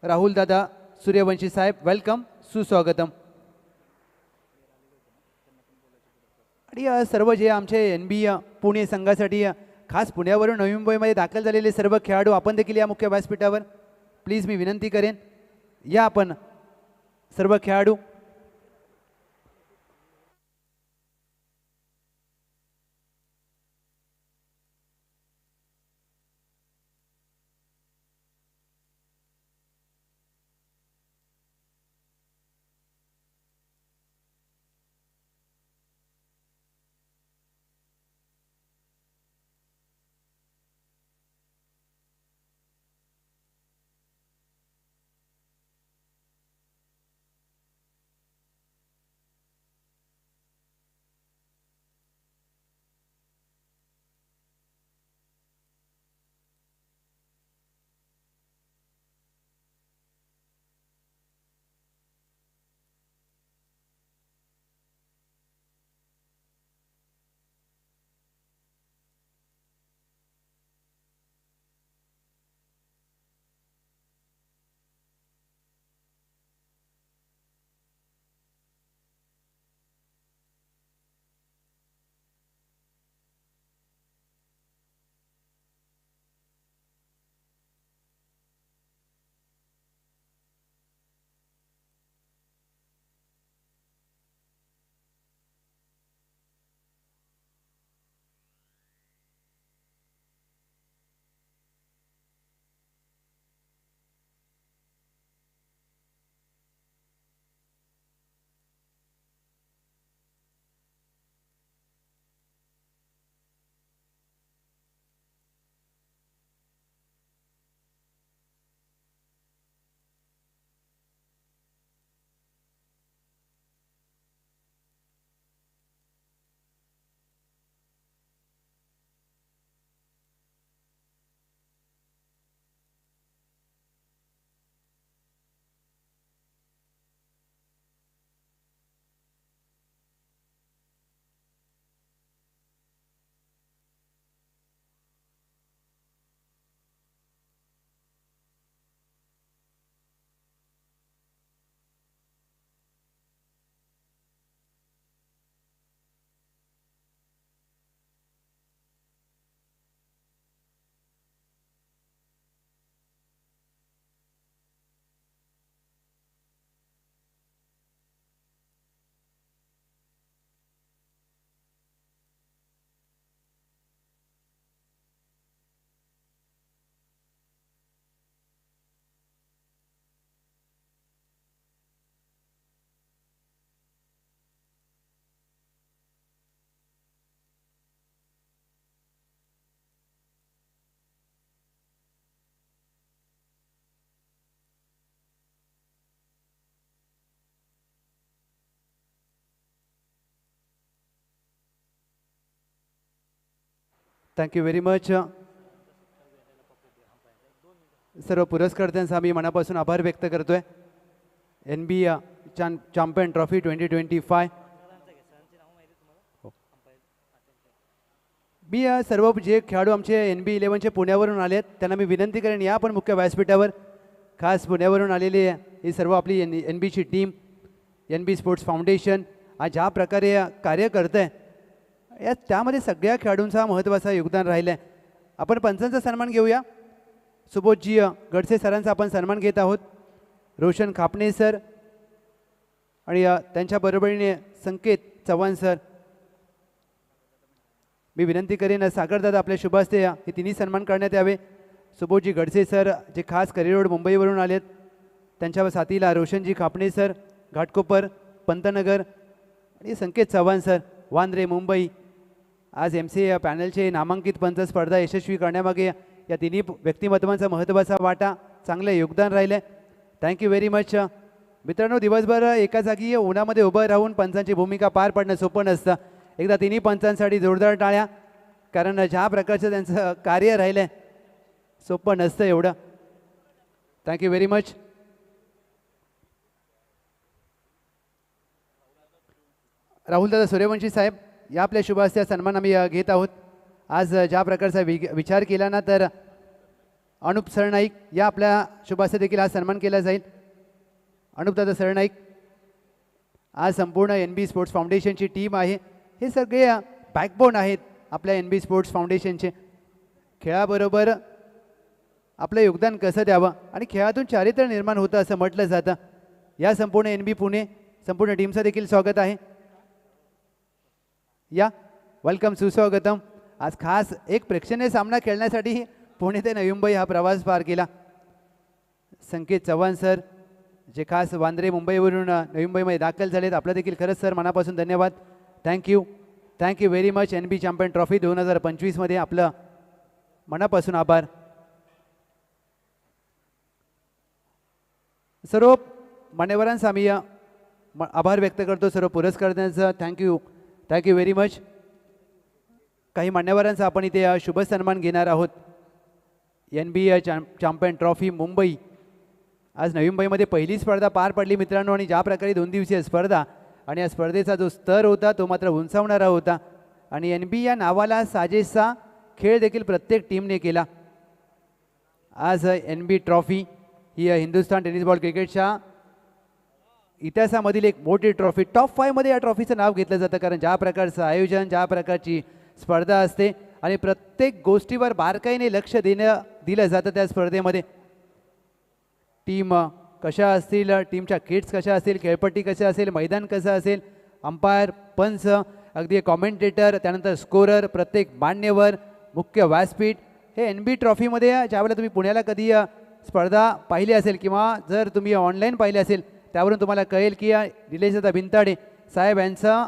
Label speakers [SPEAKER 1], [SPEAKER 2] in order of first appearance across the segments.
[SPEAKER 1] राहुल दादा सूर्यवंशी साहेब, वेलकम, सुस्वागतम. आणि सर्व जे आमचे NB पुणे संघासाठी खास पुण्यावरून नवी मुंबईमध्ये दाखल झालेले सर्व खेळाडू आपण देखील या मुख्य व्यासपीठावर प्लीज मी विनंती करेन या आपण सर्व खेळाडू. Thank you very much. सर्व पुरस्कर्त्यांचा आम्ही मनापासून आभार व्यक्त करतोय. NB champion trophy 2025. मी सर्व जे खेळाडू आमचे NB11चे पुण्यावरून आले आहेत त्यांना मी विनंती करेन या पण मुख्य व्यासपीठावर. खास पुण्यावरून आलेली ही सर्व आपली NBची टीम, NB स्पोर्ट्स फाउंडेशन आज ज्या प्रकारे कार्य करत आहे या त्यामध्ये सगळ्या खेळाडूंचा महत्त्वाचा योगदान राहिलं आहे. आपण पंचांचा सन्मान घेऊया. सुबोधजी गडसे सरांचा आपण सन्मान घेत आहोत. रोशन खापणे सर आणि त्यांच्या बरोबरीने संकेत चव्हाण सर. मी विनंती करेन सागरदादा आपल्या शुभ हस्ते हे तिन्ही सन्मान करण्यात यावे. सुबोधजी गडसे सर जे खास करी रोड मुंबईवरून आलेत त्यांच्या साथीला रोशनजी खापणे सर घाटकोपर पंतनगर आणि संकेत चव्हाण सर वांद्रे मुंबई. आज MC पॅनलचे नामांकित पंच स्पर्धा यशस्वी करण्यामागे या तिन्ही व्यक्तिमत्वांचा महत्त्वाचा वाटा चांगलं योगदान राहिलं आहे. Thank you very much. मित्रांनो, दिवसभर एका जागी उन्हामध्ये उभं राहून पंचांची भूमिका पार पाडणं सोपं नसतं. एकदा तिन्ही पंचांसाठी जोरदार टाळ्या, कारण ज्या प्रकारचं त्यांचं कार्य राहिलं आहे सोपं नसतं एवढं. Thank you very much. राहुल दादा सूर्यवंशी साहेब या आपल्या शुभ हस्ते सन्मान आम्ही घेत आहोत. आज ज्या प्रकारचा विचार केला ना तर अनुप सरनाईक या आपल्या शुभास्ते देखील आज सन्मान केला जाईल. अनुपदादा सरनाईक आज संपूर्ण NB स्पोर्ट्स फाउंडेशनची टीम आहे. हे सगळे बॅकबोन आहेत आपल्या NB स्पोर्ट्स फाउंडेशनचे. खेळाबरोबर आपलं योगदान कसं द्यावं आणि खेळातून चारित्र्य निर्माण होतं असं म्हटलं जातं. या संपूर्ण NB पुणे संपूर्ण टीमचं देखील स्वागत आहे. या वेलकम, सुस्वागतम. आज खास एक प्रेक्षणीय सामना खेळण्यासाठी पुणे ते नवी मुंबई हा प्रवास पार केला. संकेत चव्हाण सर जे खास वांद्रे मुंबईवरून नवी मुंबईमध्ये दाखल झालेत, आपलं देखील खरंच सर मनापासून धन्यवाद. Thank you very much. NB champion trophy 2025मध्ये आपलं मनापासून आभार. सर्व मान्यवरांचा आम्ही आभार व्यक्त करतो, सर्व पुरस्कारांचं थँक्यू व्हेरी मच. काही मान्यवरांचा आपण इथे शुभ सन्मान घेणार आहोत. NB चॅम्पियन ट्रॉफी मुंबई आज नवी मुंबईमध्ये पहिली स्पर्धा पार पडली मित्रांनो. आणि ज्या प्रकारे 2 दिवसीय स्पर्धा आणि या स्पर्धेचा जो स्तर होता तो मात्र उंचावणारा होता. आणि NB या नावाला साजेसा खेळ देखील प्रत्येक टीमने केला. आज NB ट्रॉफी ही हिंदुस्थान टेनिस बॉल क्रिकेटच्या इतिहासामधील एक मोठी ट्रॉफी. टॉप 5 मध्ये या ट्रॉफीचं नाव घेतलं जातं, कारण ज्या प्रकारचं आयोजन, ज्या प्रकारची स्पर्धा असते आणि प्रत्येक गोष्टीवर बारकाईने लक्ष दिलं जातं त्या स्पर्धेमध्ये. टीम कशा असतील, टीमच्या किट्स कशा असतील, खेळपट्टी कशा असेल, मैदान कसं असेल, अंपायर, पंच, अगदी कॉमेंटेटर, त्यानंतर स्कोरर, प्रत्येक मान्यवर, मुख्य व्यासपीठ हे NB ट्रॉफीमध्ये ज्यावेळेला तुम्ही पुण्याला कधी स्पर्धा पाहिली असेल किंवा जर तुम्ही ऑनलाईन पाहिली असेल त्यावरून तुम्हाला कळेल की निलेशदादा भिंताडे साहेब यांचा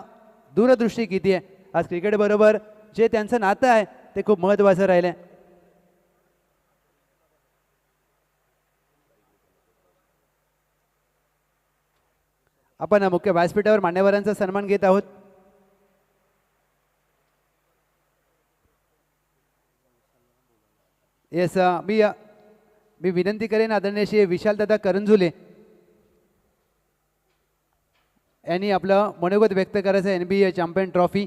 [SPEAKER 1] दूरदृष्टी किती आहे. आज क्रिकेटबरोबर जे त्यांचं नातं आहे ते खूप महत्त्वाचं राहिलं आहे. आपण मुख्य व्यासपीठावर मान्यवरांचा सन्मान घेत आहोत. येस, मी विनंती करेन आदरणीय श्री विशालदादा करंजुले यांनी आपलं मनोगत व्यक्त करायचं. NB चॅम्पियन ट्रॉफी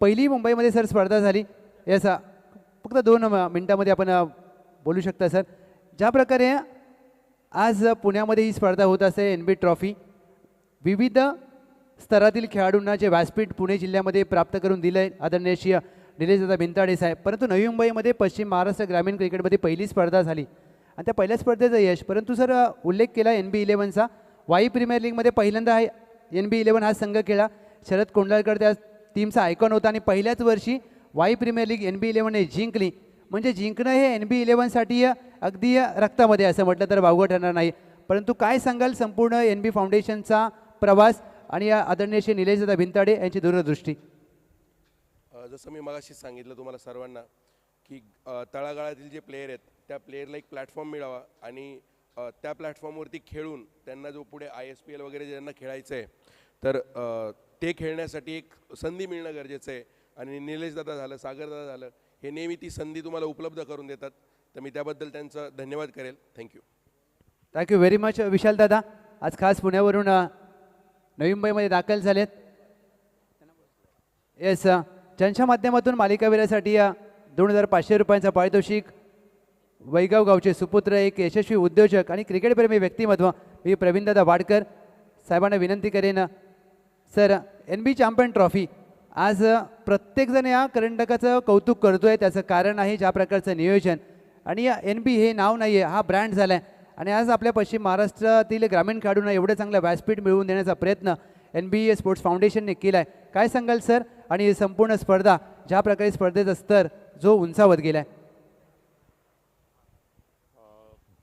[SPEAKER 1] पहिली मुंबईमध्ये सर स्पर्धा झाली. येस, फक्त 2 मिनटामध्ये आपण बोलू शकता सर. ज्या प्रकारे आज पुण्यामध्ये ही स्पर्धा होत असते NB ट्रॉफी, विविध स्तरातील खेळाडूंना जे व्यासपीठ पुणे जिल्ह्यामध्ये प्राप्त करून दिलं आहे आदरणीय श्री निलेशदादा भिंताडे साहेब. परंतु नवी मुंबईमध्ये पश्चिम महाराष्ट्र ग्रामीण क्रिकेटमध्ये पहिली स्पर्धा झाली आणि त्या पहिल्या स्पर्धेचं यश. परंतु सर उल्लेख केला NB 11चा. वाई प्रीमियर लीगमध्ये पहिल्यांदा NB 11 हा संघ खेळला. शरद कोंडलकर त्या टीमचा आयकॉन होता आणि पहिल्याच वर्षी वाई प्रीमियर लीग NB 11ने जिंकली. म्हणजे जिंकणं हे NB 11साठी अगदी रक्तामध्ये असं म्हटलं तर वावगं ठरणार नाही. परंतु काय सांगाल संपूर्ण NB फाउंडेशनचा प्रवास आणि या आदरणीय श्री निलेशदादा भिंताडे यांची दूरदृष्टी.
[SPEAKER 2] जसं मी मगाशी सांगितलं तुम्हाला सर्वांना की तळागाळातील जे प्लेयर आहेत त्या प्लेयरला एक प्लॅटफॉर्म मिळावा आणि त्या प्लॅटफॉर्मवरती खेळून त्यांना जो पुढे ISPL वगैरे ज्यांना खेळायचं आहे तर ते खेळण्यासाठी एक संधी मिळणं गरजेचं आहे. आणि निलेशदादा झालं, सागरदादा झालं, हे नेहमी ती संधी तुम्हाला उपलब्ध करून देतात. तर मी त्याबद्दल त्यांचं धन्यवाद करेल.
[SPEAKER 1] थँक्यू व्हेरी मच विशालदादा. आज खास पुण्यावरून नवी मुंबईमध्ये दाखल झालेत. येस, ज्यांच्या माध्यमातून मालिकावीरासाठी 2500 रुपयांचा पारितोषिक. वैगाव गावचे सुपुत्र, एक यशस्वी उद्योजक आणि क्रिकेटप्रेमी व्यक्तिमत्व मी प्रवीणदादा वाडकर साहेबांना विनंती करेन. सर, NB चॅम्पियन ट्रॉफी आज प्रत्येकजण या करंडकाचं कौतुक करतो आहे. त्याचं कारण आहे ज्या प्रकारचं नियोजन. आणि NB हे नाव नाही आहे, हा ब्रँड झाला आहे. आणि आज आपल्या पश्चिम महाराष्ट्रातील ग्रामीण खेळाडूंना एवढं चांगलं व्यासपीठ मिळवून देण्याचा प्रयत्न NB स्पोर्ट्स फाउंडेशनने केला आहे. काय सांगाल सर? आणि संपूर्ण स्पर्धा ज्या प्रकारे स्पर्धेचा स्तर जो उंचावत गेला आहे.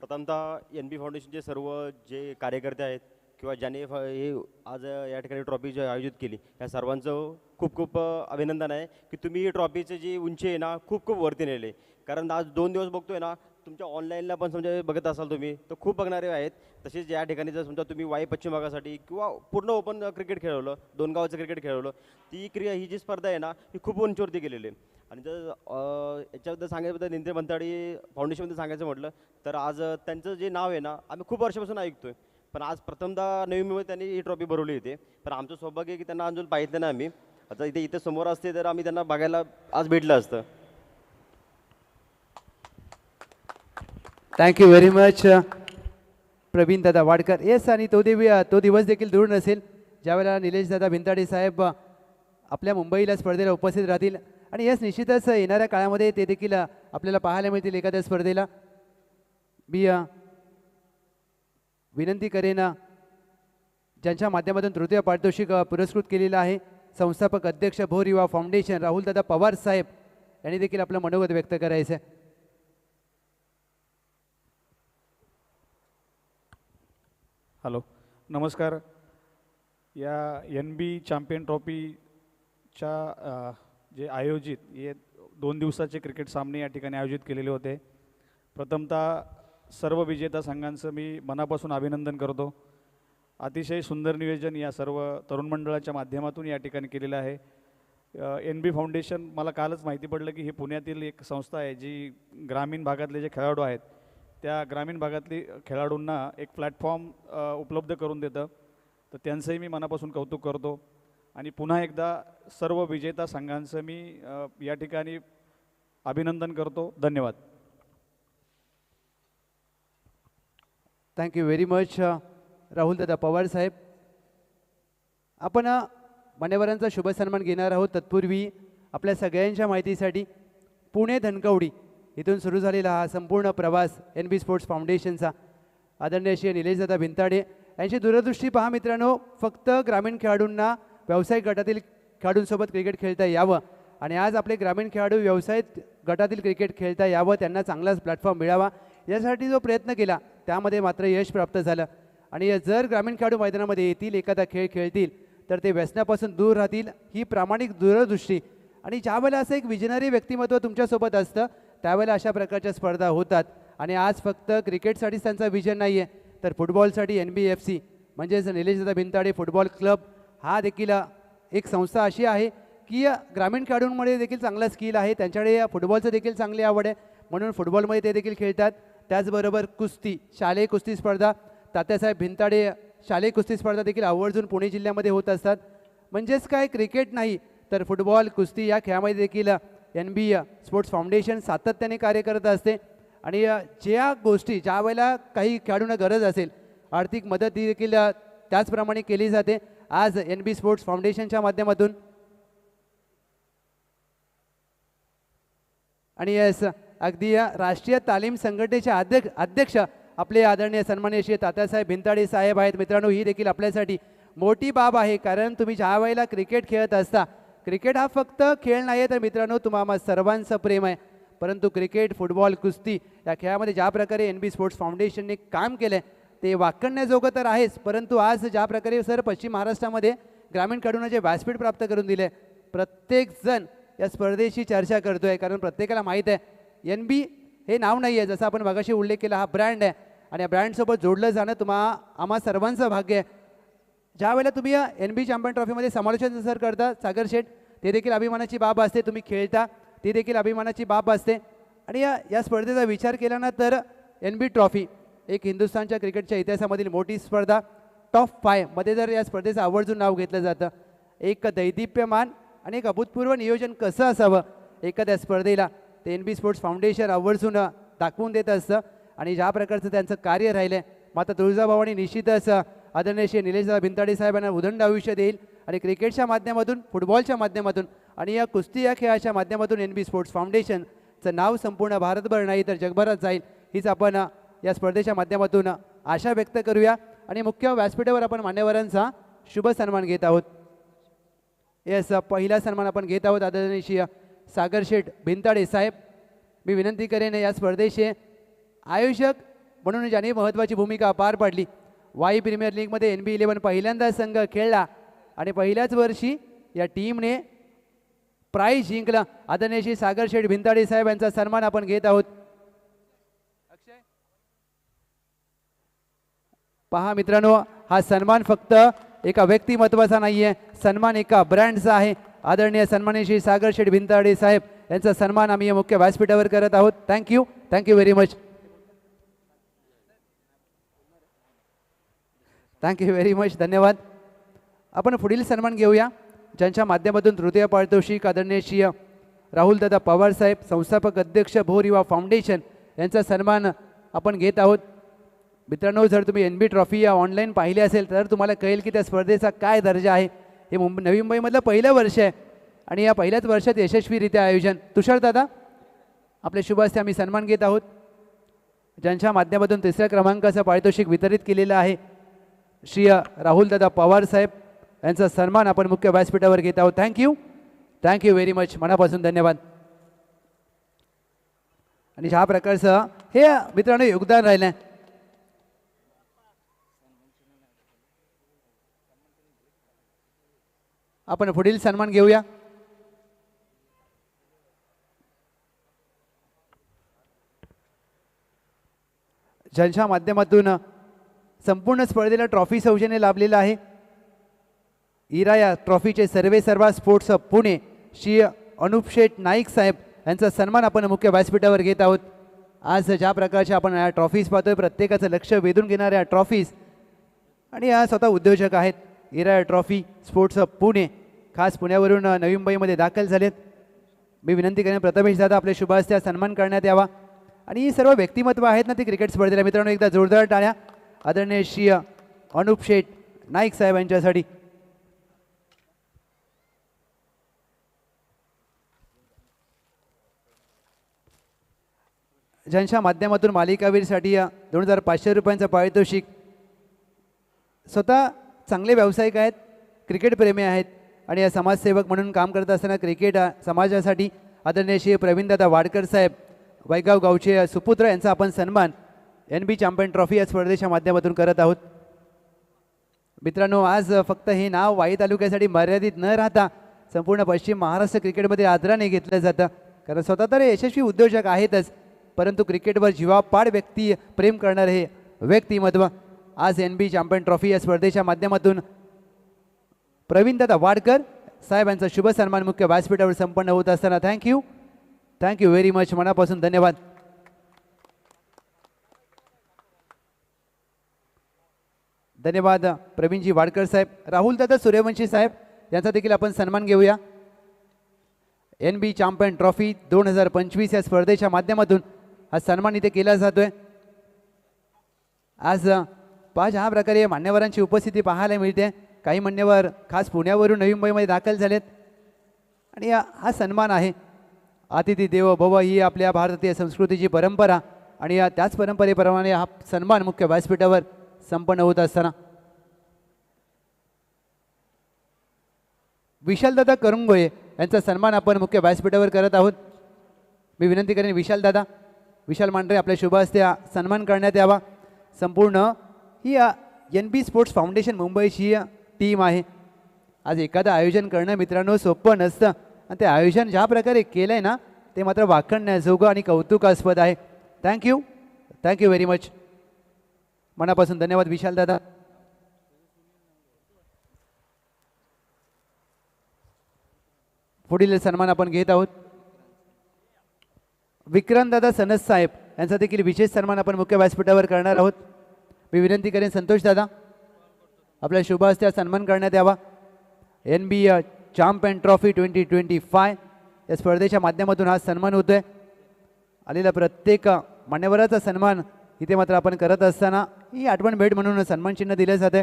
[SPEAKER 3] प्रथमतः NB फाउंडेशनचे सर्व जे कार्यकर्ते आहेत किंवा ज्याने हे आज या ठिकाणी ट्रॉफी जी आयोजित केली त्या सर्वांचं खूप खूप अभिनंदन आहे की तुम्ही ही ट्रॉफीची जी उंची आहे ना खूप खूप वरती नेले. कारण आज 2 दिवस बघतोय ना, तुमच्या ऑनलाईनला पण समजा बघत असाल तुम्ही तर खूप बघणारे आहेत. तसेच या ठिकाणी जर समजा तुम्ही वाई पश्चिम भागासाठी किंवा पूर्ण ओपन क्रिकेट खेळवलं, 2 गावाचं क्रिकेट खेळवलं, ही जी स्पर्धा आहे ना ही खूप उंचीवरती गेलेली आहे. आणि जर याच्याबद्दल सांगायचं निंद्रे मंताडी फाउंडेशनबद्दल सांगायचं म्हटलं तर आज त्यांचं जे नाव आहे ना आम्ही खूप वर्षापासून ऐकतोय. पण आज प्रथमतः नवी मुंबईत त्यांनी ही ट्रॉफी भरवली होती. पण आमचं सौभाग्य आहे की त्यांना अजून पाहिलं नाही आम्ही. आता इथे समोर असते तर आम्ही त्यांना बघायला आज भेटलं असतं.
[SPEAKER 1] थँक्यू व्हेरी मच प्रवीण दादा वाडकर. येस, आणि तो दिवस देखील दूर नसेल ज्यावेळेला निलेश दादा भिंताडे साहेब आपल्या मुंबईला स्पर्धेला उपस्थित राहतील. आणि येस, निश्चितच येणाऱ्या काळामध्ये ते देखील आपल्याला पाहायला मिळतील एखाद्या स्पर्धेला. मी विनंती करेन ज्यांच्या माध्यमातून तृतीय पारितोषिक पुरस्कृत केलेलं आहे, संस्थापक अध्यक्ष भोर युवा फाउंडेशन राहुलदादा पवार साहेब यांनी देखील आपलं मनोगत व्यक्त करायचं आहे.
[SPEAKER 4] हॅलो, नमस्कार. या NB चॅम्पियन ट्रॉफीच्या जे आयोजित हे 2 दिवसाचे क्रिकेट सामने या ठिकाणी आयोजित केलेले होते. प्रथमतः सर्व विजेता संघांचं मी मनापासून अभिनंदन करतो. अतिशय सुंदर नियोजन या सर्व तरुण मंडळाच्या माध्यमातून या ठिकाणी केलेलं आहे. NB फाउंडेशन, मला कालच माहिती पडलं की ही पुण्यातील एक संस्था आहे जी ग्रामीण भागातले जे खेळाडू आहेत त्या ग्रामीण भागातली खेळाडूंना एक प्लॅटफॉर्म उपलब्ध करून देतं. तर त्यांचंही मी मनापासून कौतुक करतो. आणि पुन्हा एकदा सर्व विजेता संघांचं मी या ठिकाणी अभिनंदन करतो. धन्यवाद.
[SPEAKER 1] थँक्यू व्हेरी मच राहुलदादा पवार साहेब. आपण मान्यवरांचा शुभ सन्मान घेणार आहोत. तत्पूर्वी आपल्या सगळ्यांच्या माहितीसाठी पुणे धनकवडी इथून सुरू झालेला हा संपूर्ण प्रवास NB स्पोर्ट्स फाउंडेशनचा आदरणीय श्री निलेशदादा भिंताडे यांची दूरदृष्टी पहा मित्रांनो. फक्त ग्रामीण खेळाडूंना व्यावसायिक गटातील खेळाडूंसोबत क्रिकेट खेळता यावं आणि आज आपले ग्रामीण खेळाडू व्यवसायिक गटातील क्रिकेट खेळता यावं, त्यांना चांगलाच प्लॅटफॉर्म मिळावा यासाठी जो प्रयत्न केला त्यामध्ये मात्र यश प्राप्त झालं. आणि जर ग्रामीण खेळाडू मैदानामध्ये येतील, एखादा खेळ खेळतील तर ते व्यसनापासून दूर राहतील, ही प्रामाणिक दूरदृष्टी. आणि ज्यावेळेला असं एक विजनरी व्यक्तिमत्व तुमच्यासोबत असतं त्यावेळेला अशा प्रकारच्या स्पर्धा होतात. आणि आज फक्त क्रिकेटसाठीच त्यांचा विजन नाही आहे तर फुटबॉलसाठी NBFC म्हणजेच निलेशदादा भिंताडे फुटबॉल क्लब हा देखील एक संस्था अशी आहे की ग्रामीण खेळाडूंमध्ये देखील चांगला स्किल आहे, त्यांच्याकडे फुटबॉलचं देखील चांगली आवड आहे म्हणून फुटबॉलमध्ये ते देखील खेळतात. त्याचबरोबर कुस्ती, शालेय कुस्ती स्पर्धा, तात्यासाहेब भिंताडे शालेय कुस्ती स्पर्धा देखील आवर्जून पुणे जिल्ह्यामध्ये होत असतात. म्हणजेच काय, क्रिकेट नाही तर फुटबॉल, कुस्ती या खेळामध्ये देखील NB स्पोर्ट्स फाउंडेशन सातत्याने कार्य करत असते. आणि ज्या गोष्टी ज्या वेळेला काही खेळाडूंना गरज असेल, आर्थिक मदत ही देखील त्याचप्रमाणे केली जाते. आज NB स्पोर्ट्स फाउंडेशनच्या माध्यमातून आणि यस, अगदी राष्ट्रीय तालीम संघटनेचे अध्यक्ष आपले आदरणीय सन्माननीय श्री तात्यासाहेब भिंताडे साहेब आहेत. मित्रांनो, ही देखील आपल्यासाठी मोठी बाब आहे कारण तुम्ही ज्या वेळेला क्रिकेट खेळत असता, क्रिकेट हा फक्त खेळ नाही आहे तर मित्रांनो तुम्हा सर्वांचं प्रेम आहे. परंतु क्रिकेट, फुटबॉल, कुस्ती या खेळामध्ये ज्या प्रकारे NB स्पोर्ट्स फाउंडेशनने काम केलं आहे ते वाखाणण्याजोगं तर आहेच. परंतु आज ज्या प्रकारे सर पश्चिम महाराष्ट्रामध्ये ग्रामीण खेळाडूंना जे व्यासपीठ प्राप्त करून दिले, प्रत्येकजण या स्पर्धेची चर्चा करतो आहे कारण प्रत्येकाला माहीत आहे NB हे नाव नाही आहे, जसं आपण मगाशी उल्लेख केला, हा ब्रँड आहे आणि या ब्रँडसोबत जोडलं जाणं आम्हा सर्वांचं भाग्य आहे. ज्या वेळेला तुम्ही NB चॅम्पियन ट्रॉफीमध्ये समालोचन सर करता सागर शेठ, ते देखील अभिमानाची बाब असते. तुम्ही खेळता ती देखील अभिमानाची बाब असते. आणि या स्पर्धेचा विचार केला ना तर NB ट्रॉफी एक हिंदुस्थानच्या क्रिकेटच्या इतिहासामधील मोठी स्पर्धा, टॉप 5 मध्ये जर या स्पर्धेचं आवर्जून नाव घेतलं जातं. एक दैदिप्यमान आणि एक अभूतपूर्व नियोजन कसं असावं एखाद्या स्पर्धेला ते NB स्पोर्ट्स फाउंडेशन आवर्जून दाखवून देत असतं. आणि ज्या प्रकारचं त्यांचं कार्य राहिलं आहे, मात्र तुळजाभवानी निश्चितच आदरणीय श्री निलेशदादा भिंताडे साहेबांना उदंड आयुष्य देईल. आणि क्रिकेटच्या माध्यमातून, फुटबॉलच्या माध्यमातून आणि या कुस्ती या खेळाच्या माध्यमातून NB स्पोर्ट्स फाउंडेशनचं नाव संपूर्ण भारतभर नाही तर जगभरात जाईल, हीच आपण या स्पर्धेच्या माध्यमातून आशा व्यक्त करूया. आणि मुख्य व्यासपीठावर आपण मान्यवरांचा शुभ सन्मान घेत आहोत. येस, पहिला सन्मान आपण घेत आहोत आदरणीय श्री सागर शेठ भिंताडे साहेब. मी विनंती करेन या स्पर्धेचे आयोजक म्हणून ज्यांनी महत्त्वाची भूमिका पार पाडली. वाई प्रीमियर लीगमध्ये NB 11 पहिल्यांदा संघ खेळला आणि पहिल्याच वर्षी या टीमने प्राइज जिंकला. आदरणीय श्री सागर शेठ भिंताडे साहेब यांचा सन्मान आपण घेत आहोत. पहा मित्रांनो, हा सन्मान फक्त एका व्यक्तिमत्वाचा नाही आहे, सन्मान एका ब्रँडचा आहे. आदरणीय सन्माननीय श्री सागर शेठ भिंताडे साहेब यांचा सन्मान आम्ही मुख्य व्यासपीठावर करत आहोत. Thank you very much. Thank you very much, धन्यवाद. आपण पुढील सन्मान घेऊया ज्यांच्या माध्यमातून तृतीय पारितोषिक आदरणीय श्री राहुलदादा पवार साहेब, संस्थापक अध्यक्ष भोर युवा फाउंडेशन यांचा सन्मान आपण घेत आहोत. मित्रांनो, जर तुम्ही NB ट्रॉफी या ऑनलाईन पाहिली असेल तर तुम्हाला कळेल की त्या स्पर्धेचा काय दर्जा आहे. हे नवी मुंबईमधलं पहिलं वर्ष आहे आणि या पहिल्याच वर्षात यशस्वीरित्या आयोजन. तुषार दादा, आपले शुभ हस्ते आम्ही सन्मान घेत आहोत, ज्यांच्या माध्यमातून 3ऱ्या क्रमांकाचं पारितोषिक वितरित केलेलं आहे. श्री राहुलदादा पवार साहेब यांचा सन्मान आपण मुख्य व्यासपीठावर घेत आहोत. थँक्यू व्हेरी मच, मनापासून धन्यवाद. आणि ह्या प्रकारचं हे मित्रांनो योगदान राहिलं आहे. आपण पुढील सन्मान घेऊया. ज्यांच्या माध्यमातून संपूर्ण स्पर्धेला ट्रॉफी सौजन्य लाभलेलं आहे. इरा या ट्रॉफीचे सर्वेसर्वा स्पोर्ट्स पुणे श्री अनुप शेठ नाईक साहेब यांचा सन्मान आपण मुख्य व्यासपीठावर घेत आहोत. आज ज्या प्रकारच्या आपण या ट्रॉफीज पाहतोय, प्रत्येकाचं लक्ष वेधून घेणाऱ्या ट्रॉफीज, आणि या स्वतः उद्योजक आहेत. इरा ट्रॉफी स्पोर्ट्स पुणे खास पुण्यावरून नवी मुंबईमध्ये दाखल झालेत. मी विनंती करेन प्रथमेश दादा आपले शुभ हस्ते सन्मान करण्यात यावा. आणि ही सर्व व्यक्तिमत्व आहेत ना ती क्रिकेट स्पर्धेला. मित्रांनो, एकदा जोरदार टाळ्या आदरणीय श्री अनुप शेठ नाईक साहेब यांच्यासाठी. ज्यांच्या माध्यमातून मालिकावीरसाठी 2500 रुपयांचं पारितोषिक. स्वतः चांगले व्यावसायिक आहेत, क्रिकेट प्रेमी आहेत आणि या समाजसेवक म्हणून काम करत असताना क्रिकेट समाजासाठी आदरणीय श्री प्रवीणदादा वाडकर साहेब वैगाव गावचे सुपुत्र यांचा आपण सन्मान NB चॅम्पियन ट्रॉफी या स्पर्धेच्या माध्यमातून करत आहोत. मित्रांनो, आज फक्त हे नाव वाई तालुक्यासाठी मर्यादित न राहता संपूर्ण पश्चिम महाराष्ट्र क्रिकेटमध्ये आदराने घेतलं जातं. कारण स्वतः तर यशस्वी उद्योजक आहेतच, परंतु क्रिकेटवर जीवापाड व्यक्ती प्रेम करणारे हे व्यक्तिमत्व आज NB चॅम्पियन ट्रॉफी या स्पर्धेच्या माध्यमातून प्रवीणदादा वाडकर साहेबांचा शुभ सन्मान मुख्य व्यासपीठावर संपन्न होत असताना थँक्यू व्हेरी मच, मनापासून धन्यवाद. धन्यवाद प्रवीणजी वाडकर साहेब. राहुलदादा सूर्यवंशी साहेब यांचा देखील आपण सन्मान घेऊया. NB चॅम्पियन ट्रॉफी 2025 या स्पर्धेच्या माध्यमातून हा सन्मान इथे केला जातोय. आज ह्या प्रकारे मान्यवरांची उपस्थिती पाहायला मिळते. काही मान्यवर खास पुण्यावरून नवी मुंबईमध्ये दाखल झालेत आणि हा सन्मान आहे. अतिथी देवो भव ही आपल्या भारतीय संस्कृतीची परंपरा आणि त्याच परंपरेप्रमाणे हा सन्मान मुख्य व्यासपीठावर संपन्न होत असताना विशालदादा करुंगोळे यांचा सन्मान आपण मुख्य व्यासपीठावर करत आहोत. मी विनंती करेन विशाल मांढरे आपल्या शुभ हस्ते सन्मान करण्यात यावा. संपूर्ण ही NB स्पोर्ट्स फाउंडेशन मुंबईची टीम आहे. आज एखादं आयोजन करणं मित्रांनो सोपं नसतं आणि ते आयोजन ज्या प्रकारे केलं आहे ना ते मात्र वाखाणण्याजोगं आणि कौतुकास्पद आहे. थँक्यू व्हेरी मच, मनापासून धन्यवाद विशालदादा. पुढील सन्मान आपण घेत आहोत. विक्रांतदादा सनस साहेब यांचा देखील विशेष सन्मान आपण मुख्य व्यासपीठावर करणार आहोत. मी विनंती करेन संतोष दादा आपल्या शुभ हस्ते सन्मान करण्यात यावा. NB चॅम्पियन ट्रॉफी 2025 या स्पर्धेच्या माध्यमातून हा सन्मान होतोय. आलेला प्रत्येक मान्यवराचा सन्मान इथे मात्र आपण करत असताना ही आठवण भेट म्हणून सन्मान चिन्ह दिले जाते.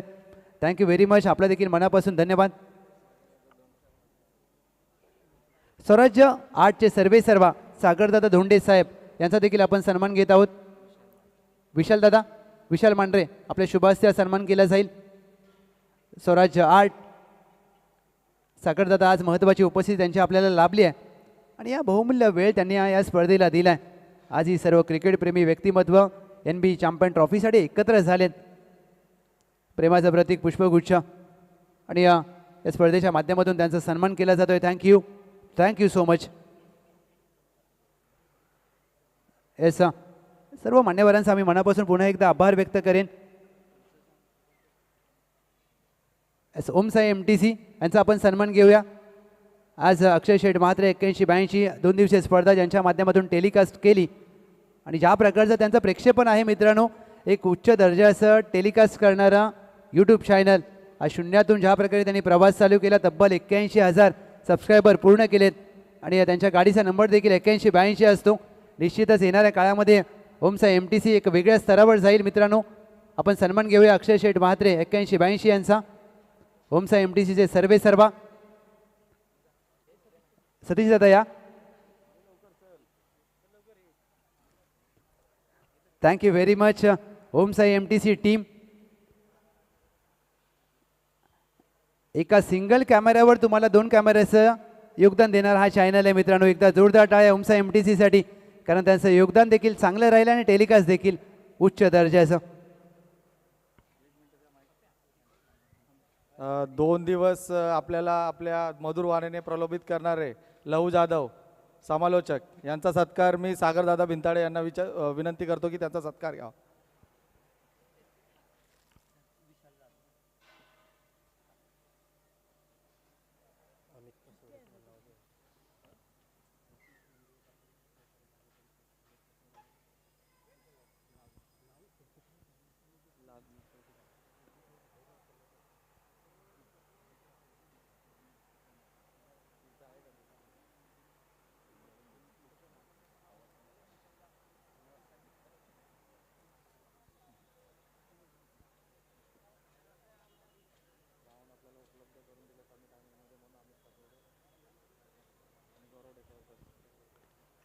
[SPEAKER 1] थँक्यू व्हेरी मच, आपला देखील मनापासून धन्यवाद. स्वराज्य आर्टचे सर्वेसर्वा सागरदादा धोंडे साहेब यांचा देखील आपण सन्मान घेत आहोत. विशाल मांढरे आपल्या शुभ हस्ते सन्मान केला जाईल. स्वराज्य आर्ट सागरदादा आज महत्त्वाची उपस्थिती त्यांची आपल्याला लाभली आहे आणि या बहुमूल्य वेळ त्यांनी या स्पर्धेला दिला आहे. आज ही सर्व क्रिकेटप्रेमी व्यक्तिमत्व NB चॅम्पियन ट्रॉफीसाठी एकत्र झालेत. प्रेमाचं प्रतीक पुष्पगुच्छ आणि या स्पर्धेच्या माध्यमातून त्यांचा सन्मान केला जातोय. Thank you so much. सर्व मान्यवरांचा आम्ही मनापासून पुन्हा एकदा आभार व्यक्त करेन. ओमसाई MTC यांचा आपण सन्मान घेऊया. आज अक्षय शेठ म्हात्रे 81-82 2 दिवसीय स्पर्धा ज्यांच्या माध्यमातून टेलिकास्ट केली आणि ज्या प्रकारचं त्यांचं प्रेक्षेपण आहे मित्रांनो, एक उच्च दर्जाचं टेलिकास्ट करणारा यूट्यूब चॅनल. आज शून्यातून ज्या प्रकारे त्यांनी प्रवास चालू केला, तब्बल 81,000 सबस्क्रायबर पूर्ण केलेत आणि त्यांच्या गाडीचा नंबर देखील 81-82 असतो. निश्चितच येणाऱ्या काळामध्ये ओमसाई एम टी सी एक वेगळ्या स्तरावर जाईल मित्रांनो. आपण सन्मान घेऊया अक्षय शेठ म्हात्रे 81-82 यांचा. ओमसाई एम टी सीचे सर्वे सर्वा सतीश दादा या. Thank you very much Omsai M T C team. एका सिंगल कॅमेऱ्यावर तुम्हाला 2 कॅमेऱ्याचं योगदान देणार हा चॅनल आहे मित्रांनो. एकदा जोरदार टाळ्या ओमसाई एम टी सीसाठी, कारण त्यांचं योगदान देखील चांगलं राहिलं आणि टेलिकास्ट देखील उच्च दर्जाचं.
[SPEAKER 5] 2 दिवस आपल्याला आपल्या मधुर वाणीने प्रलोभित करणारे लहू जाधव समालोचक यांचा सत्कार मी सागरदादा भिंताडे यांना विनंती करतो की त्यांचा सत्कार घ्यावा.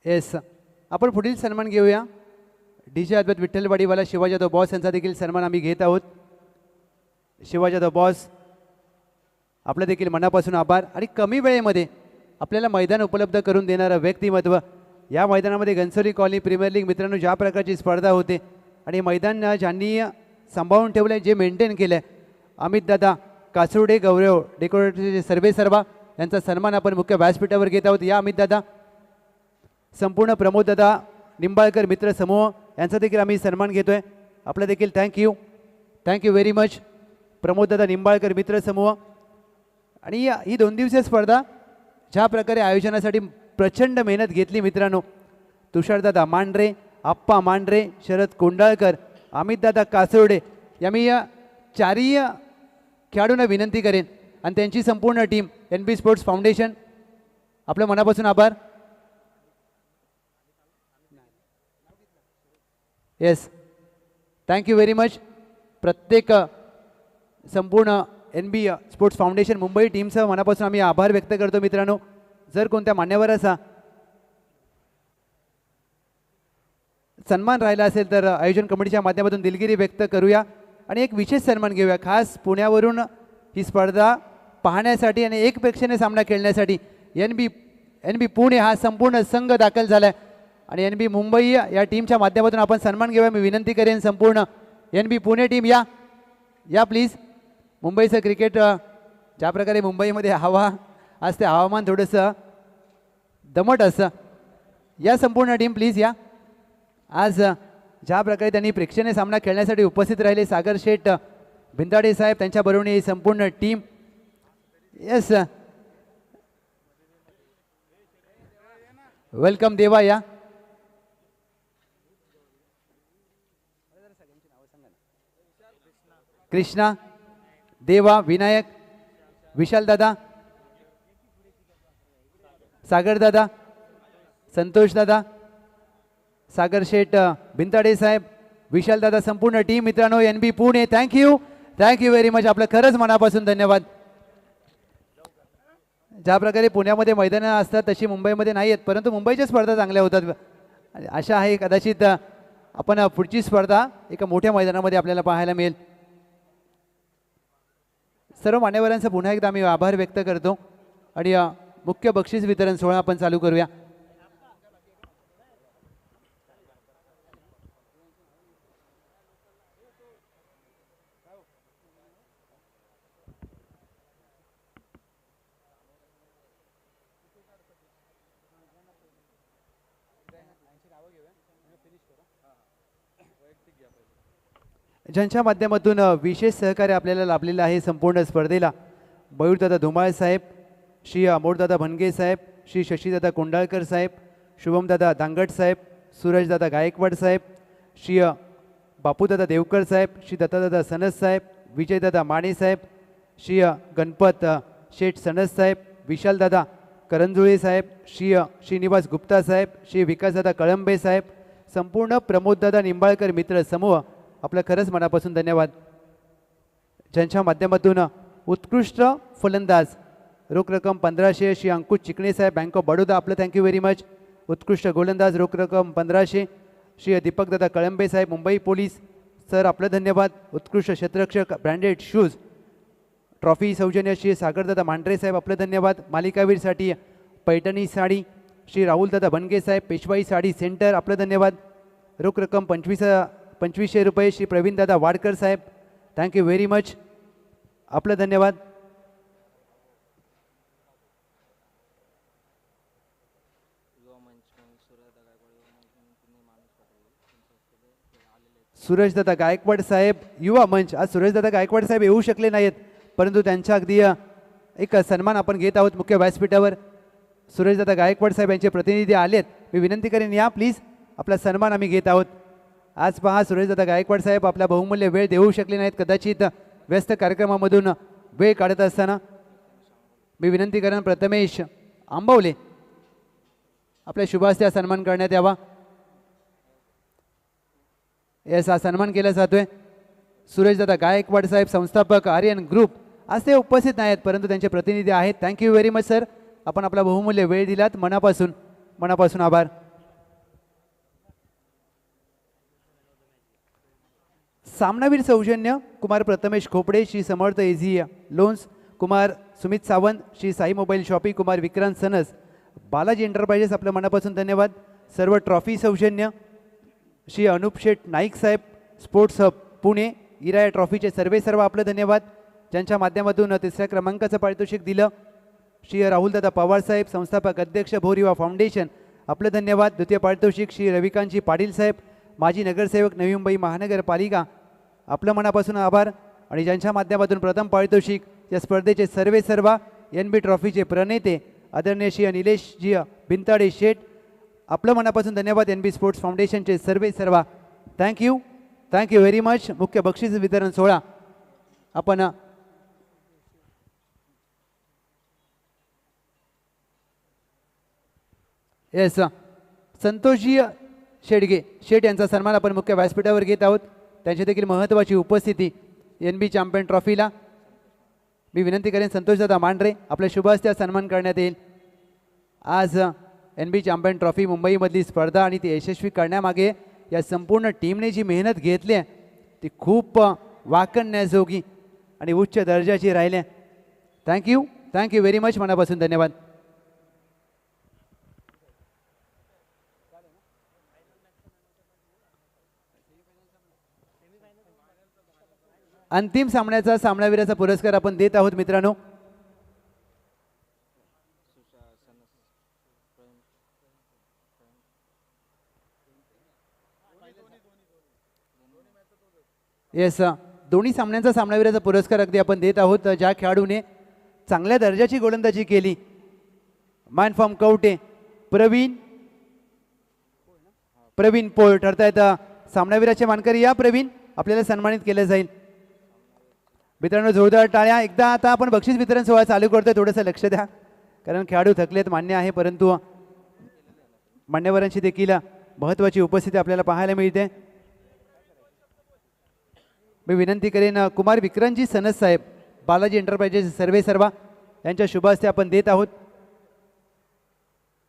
[SPEAKER 1] येस, आपण पुढील सन्मान घेऊया. डी जे अद्वैत विठ्ठलवाडीवाला शिवाजी जाधव बॉस यांचा देखील सन्मान आम्ही घेत आहोत. शिवाजी जाधव बॉस, आपलं देखील मनापासून आभार. आणि कमी वेळेमध्ये आपल्याला मैदान उपलब्ध करून देणारं व्यक्तिमत्व. या मैदानामध्ये घनसोली कॉलनी प्रीमियर लीग मित्रांनो ज्या प्रकारची स्पर्धा होते आणि मैदान ज्यांनी सांभाळून ठेवलं आहे, जे मेंटेन केलं आहे, अमित दादा कासुर्डे गौरव डेकोरेटरचे सर्वे सर्वा यांचा सन्मान आपण मुख्य व्यासपीठावर घेत आहोत. या अमित दादा. संपूर्ण प्रमोददादा निंबाळकर मित्र समूह यांचा देखील आम्ही सन्मान घेतोय. आपला देखील थँक्यू व्हेरी मच प्रमोददादा निंबाळकर मित्र समूह. आणि ही 2 दिवसीय स्पर्धा ज्या प्रकारे आयोजनासाठी प्रचंड मेहनत घेतली मित्रांनो, तुषारदादा मांढरे, आप्पा मांढरे, शरद कोंडाळकर, अमितदादा कासोडे या मी या 4ही खेळाडूंना विनंती करेन आणि त्यांची संपूर्ण टीम एन बी स्पोर्ट्स फाउंडेशन, आपल्या मनापासून आभार. Yes, thank you very much. प्रत्येक संपूर्ण एन बी स्पोर्ट्स फाउंडेशन मुंबई टीमचं मनापासून आम्ही आभार व्यक्त करतो मित्रांनो. जर कोणत्या मान्यवराचा सन्मान राहिला असेल तर आयोजन कमिटीच्या माध्यमातून दिलगिरी व्यक्त करूया आणि एक विशेष सन्मान घेऊया. खास पुण्यावरून ही स्पर्धा पाहण्यासाठी आणि एकपेक्षेने सामना खेळण्यासाठी एन बी पुणे हा संपूर्ण संघ दाखल झाला आहे आणि एन बी मुंबई या टीमच्या माध्यमातून आपण सन्मान घेऊया. मी विनंती करेन संपूर्ण एन बी पुणे टीम या प्लीज. मुंबईचं क्रिकेट ज्या प्रकारे मुंबईमध्ये हवा असते, हवामान थोडंसं दमट असं, या संपूर्ण टीम प्लीज या. आज ज्या प्रकारे त्यांनी प्रेक्षणीय सामना खेळण्यासाठी उपस्थित राहिले सागर शेठ भिंताडे साहेब, त्यांच्याबरोबर ही संपूर्ण टीम. येस, वेलकम देवा या. कृष्णा, देवा, विनायक, विशाल दादा, सागर दादा, संतोष दादा, सागर शेठ भिंताडे साहेब, विशाल दादा, संपूर्ण टीम मित्रांनो N B Pune. Thank you very much. आपलं खरंच मनापासून धन्यवाद. ज्या प्रकारे पुण्यामध्ये मैदानं असतात तशी मुंबईमध्ये नाही आहेत, परंतु मुंबईच्या स्पर्धा चांगल्या होतात. आशा आहे कदाचित आपण पुढची स्पर्धा एका मोठ्या मैदानामध्ये आपल्याला पाहायला मिळेल. सर्व मान्यवरांचा पुन्हा एकदा आम्ही आभार व्यक्त करतो आणि मुख्य बक्षीस वितरण सोहळा आपण चालू करूया. ज्यांच्या माध्यमातून विशेष सहकार्य आपल्याला लाभलेलं आहे संपूर्ण स्पर्धेला, मयूरदादा धुमाळ साहेब, श्री अमोरदादा भनगे साहेब, श्री शशीदादा कोंडाळकर साहेब, शुभमदादा दांगट साहेब, सूरजदादा गायकवाड साहेब, श्री बापूदादा देवकर साहेब, श्री दत्तादादा सनस साहेब, विजयदादा माने साहेब, श्री गणपत शेठ सनस साहेब, विशालदादा करंजुळे साहेब, श्री श्रीनिवास गुप्ता साहेब, श्री विकासदादा कळंबे साहेब, संपूर्ण प्रमोददादा निंबाळकर मित्र समूह आपलं खरंच मनापासून धन्यवाद. ज्यांच्या माध्यमातून उत्कृष्ट फलंदाज रोख रक्कम 1500 श्री अंकुश चिकणे साहेब बँक ऑफ बडोदा आपलं थँक्यू व्हेरी मच. उत्कृष्ट गोलंदाज रोख रक्कम 1500 श्री दीपकदादा कळंबे साहेब मुंबई पोलीस सर आपलं धन्यवाद. उत्कृष्ट क्षेत्ररक्षक ब्रँडेड शूज ट्रॉफी सौजन्य श्री सागरदादा मांढरे साहेब आपलं धन्यवाद. मालिकावीरसाठी पैठणी साडी श्री राहुलदादा बनगे साहेब पेशवाई साडी सेंटर आपलं धन्यवाद. रोख रक्कम 2500 रुपये श्री प्रवीणदादा वाडकर साहेब थँक्यू व्हेरी मच आपलं धन्यवाद. सूरजदादा गायकवाड साहेब युवा मंच. आज सूरजदादा गायकवाड साहेब येऊ शकले नाहीत परंतु त्यांच्या अगदी एक सन्मान आपण घेत आहोत मुख्य व्यासपीठावर. सूरजदादा गायकवाड साहेब यांचे प्रतिनिधी आलेत. मी विनंती करेन या प्लीज आपला सन्मान आम्ही घेत आहोत. आज पहा सूरजदादा गायकवाड साहेब आपला बहुमूल्य वेळ देऊ शकले नाहीत कदाचित व्यस्त कार्यक्रमामधून वेळ काढत असताना. मी विनंती करेन प्रथमेश आंबवले आपल्या शुभास्त्या सन्मान करण्यात यावा. येस हा सन्मान केला जातोय. सूरजदादा गायकवाड साहेब संस्थापक आर्यन ग्रुप आज ते उपस्थित नाहीत परंतु त्यांचे प्रतिनिधी आहेत. थँक्यू व्हेरी मच सर आपण आपला बहुमूल्य वेळ दिलात मनापासून आभार. सामनावीर सौजन्य Kumar Prathamesh Khopade Shri Samarth easy loans Kumar Sumit Sawant Shri Sai mobile shopping Kumar Vikrant Sanas Balaji enterprises आपलं मनापासून धन्यवाद. सर्व ट्रॉफी सौजन्य श्री अनुप शेठ नाईक साहेब स्पोर्ट्स हब पुणे इराया ट्रॉफीचे सर्व आपलं धन्यवाद. ज्यांच्या माध्यमातून तिसऱ्या क्रमांकाचं पारितोषिक दिलं श्री राहुलदादा पवार साहेब संस्थापक अध्यक्ष भोरिवा फाउंडेशन आपलं धन्यवाद. द्वितीय पारितोषिक श्री रविकांतजी पाटील साहेब माजी नगरसेवक नवी मुंबई महानगरपालिका आपलं मनापासून आभार. आणि ज्यांच्या माध्यमातून प्रथम पारितोषिक या स्पर्धेचे सर्व NB ट्रॉफीचे प्रणेते आदरणीय श्री निलेशजी बिंताडे शेठ आपलं मनापासून धन्यवाद. NB स्पोर्ट्स फाउंडेशनचे सर्व थँक्यू व्हेरी मच. मुख्य बक्षीस वितरण सोहळा आपण येस संतोषजी शेठ यांचा सन्मान आपण मुख्य व्यासपीठावर घेत आहोत. त्यांची देखील महत्त्वाची उपस्थिती NB चॅम्पियन ट्रॉफीला. मी विनंती करेन संतोषदादा मांढरे आपल्या शुभ हस्ते सन्मान करण्यात येईल. आज NB चॅम्पियन ट्रॉफी मुंबईमधली स्पर्धा आणि ती यशस्वी करण्यामागे या संपूर्ण टीमने जी मेहनत घेतली आहे ती खूप वाखाणण्याजोगी आणि उच्च दर्जाची राहिली आहे. थँक्यू व्हेरी मच मनापासून धन्यवाद. अंतिम सामन्याचा सामनावीराचा पुरस्कार आपण देत आहोत मित्रांनो. येस दोन्ही सामन्यांचा सामनावीराचा पुरस्कार अगदी आपण देत आहोत ज्या खेळाडूने चांगल्या दर्जाची गोलंदाजी केली. मॅन फ्रॉम कवटे प्रवीण पोळ ठरतायत सामनावीराचे मानकरी. या प्रवीण आपल्याला सन्मानित केलं जाईल. मित्रांनो जोरदार टाळ्या. एकदा आता आपण बक्षीस वितरण सोहळा चालू करतोय. थोडंसं लक्ष द्या कारण खेळाडू थकलेत मान्य आहे परंतु मान्यवरांची देखील महत्त्वाची उपस्थिती आपल्याला पाहायला मिळते. मी विनंती करेन कुमार विक्रांतजी सनस साहेब बालाजी एंटरप्राइजेस सर्व यांच्या शुभ हस्ते आपण देत आहोत.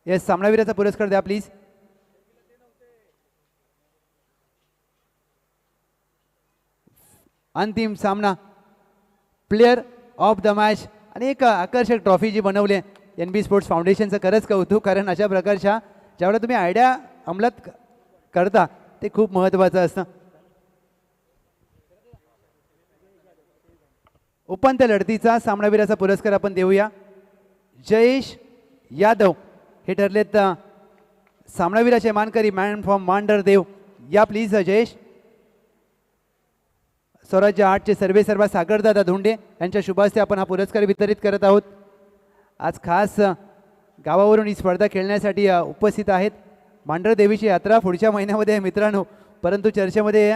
[SPEAKER 1] येस सामनावीराचा पुरस्कार द्या प्लीज. अंतिम सामना प्लेयर ऑफ द मॅच आणि एक आकर्षक ट्रॉफी जी बनवली NB स्पोर्ट्स फाउंडेशनचं खरंच कौतुक. कारण अशा प्रकारच्या ज्यावेळेला तुम्ही आयडिया अंमलात करता ते खूप महत्त्वाचं असतं. उपांत्य लढतीचा सामनावीराचा पुरस्कार आपण देऊया. जयेश यादव हे ठरलेत सामनावीराचे मानकरी. मॅन फ्रॉम मांढरदेव या प्लीज जयेश. स्वराज्य 8चे सर्व सागरदादा धोंडे यांच्या शुभ हस्ते आपण हा पुरस्कार वितरित करत आहोत. आज खास गावावरून ही स्पर्धा खेळण्यासाठी उपस्थित आहेत. मांढरदेवीची यात्रा पुढच्या महिन्यामध्ये आहे मित्रांनो परंतु चर्चेमध्ये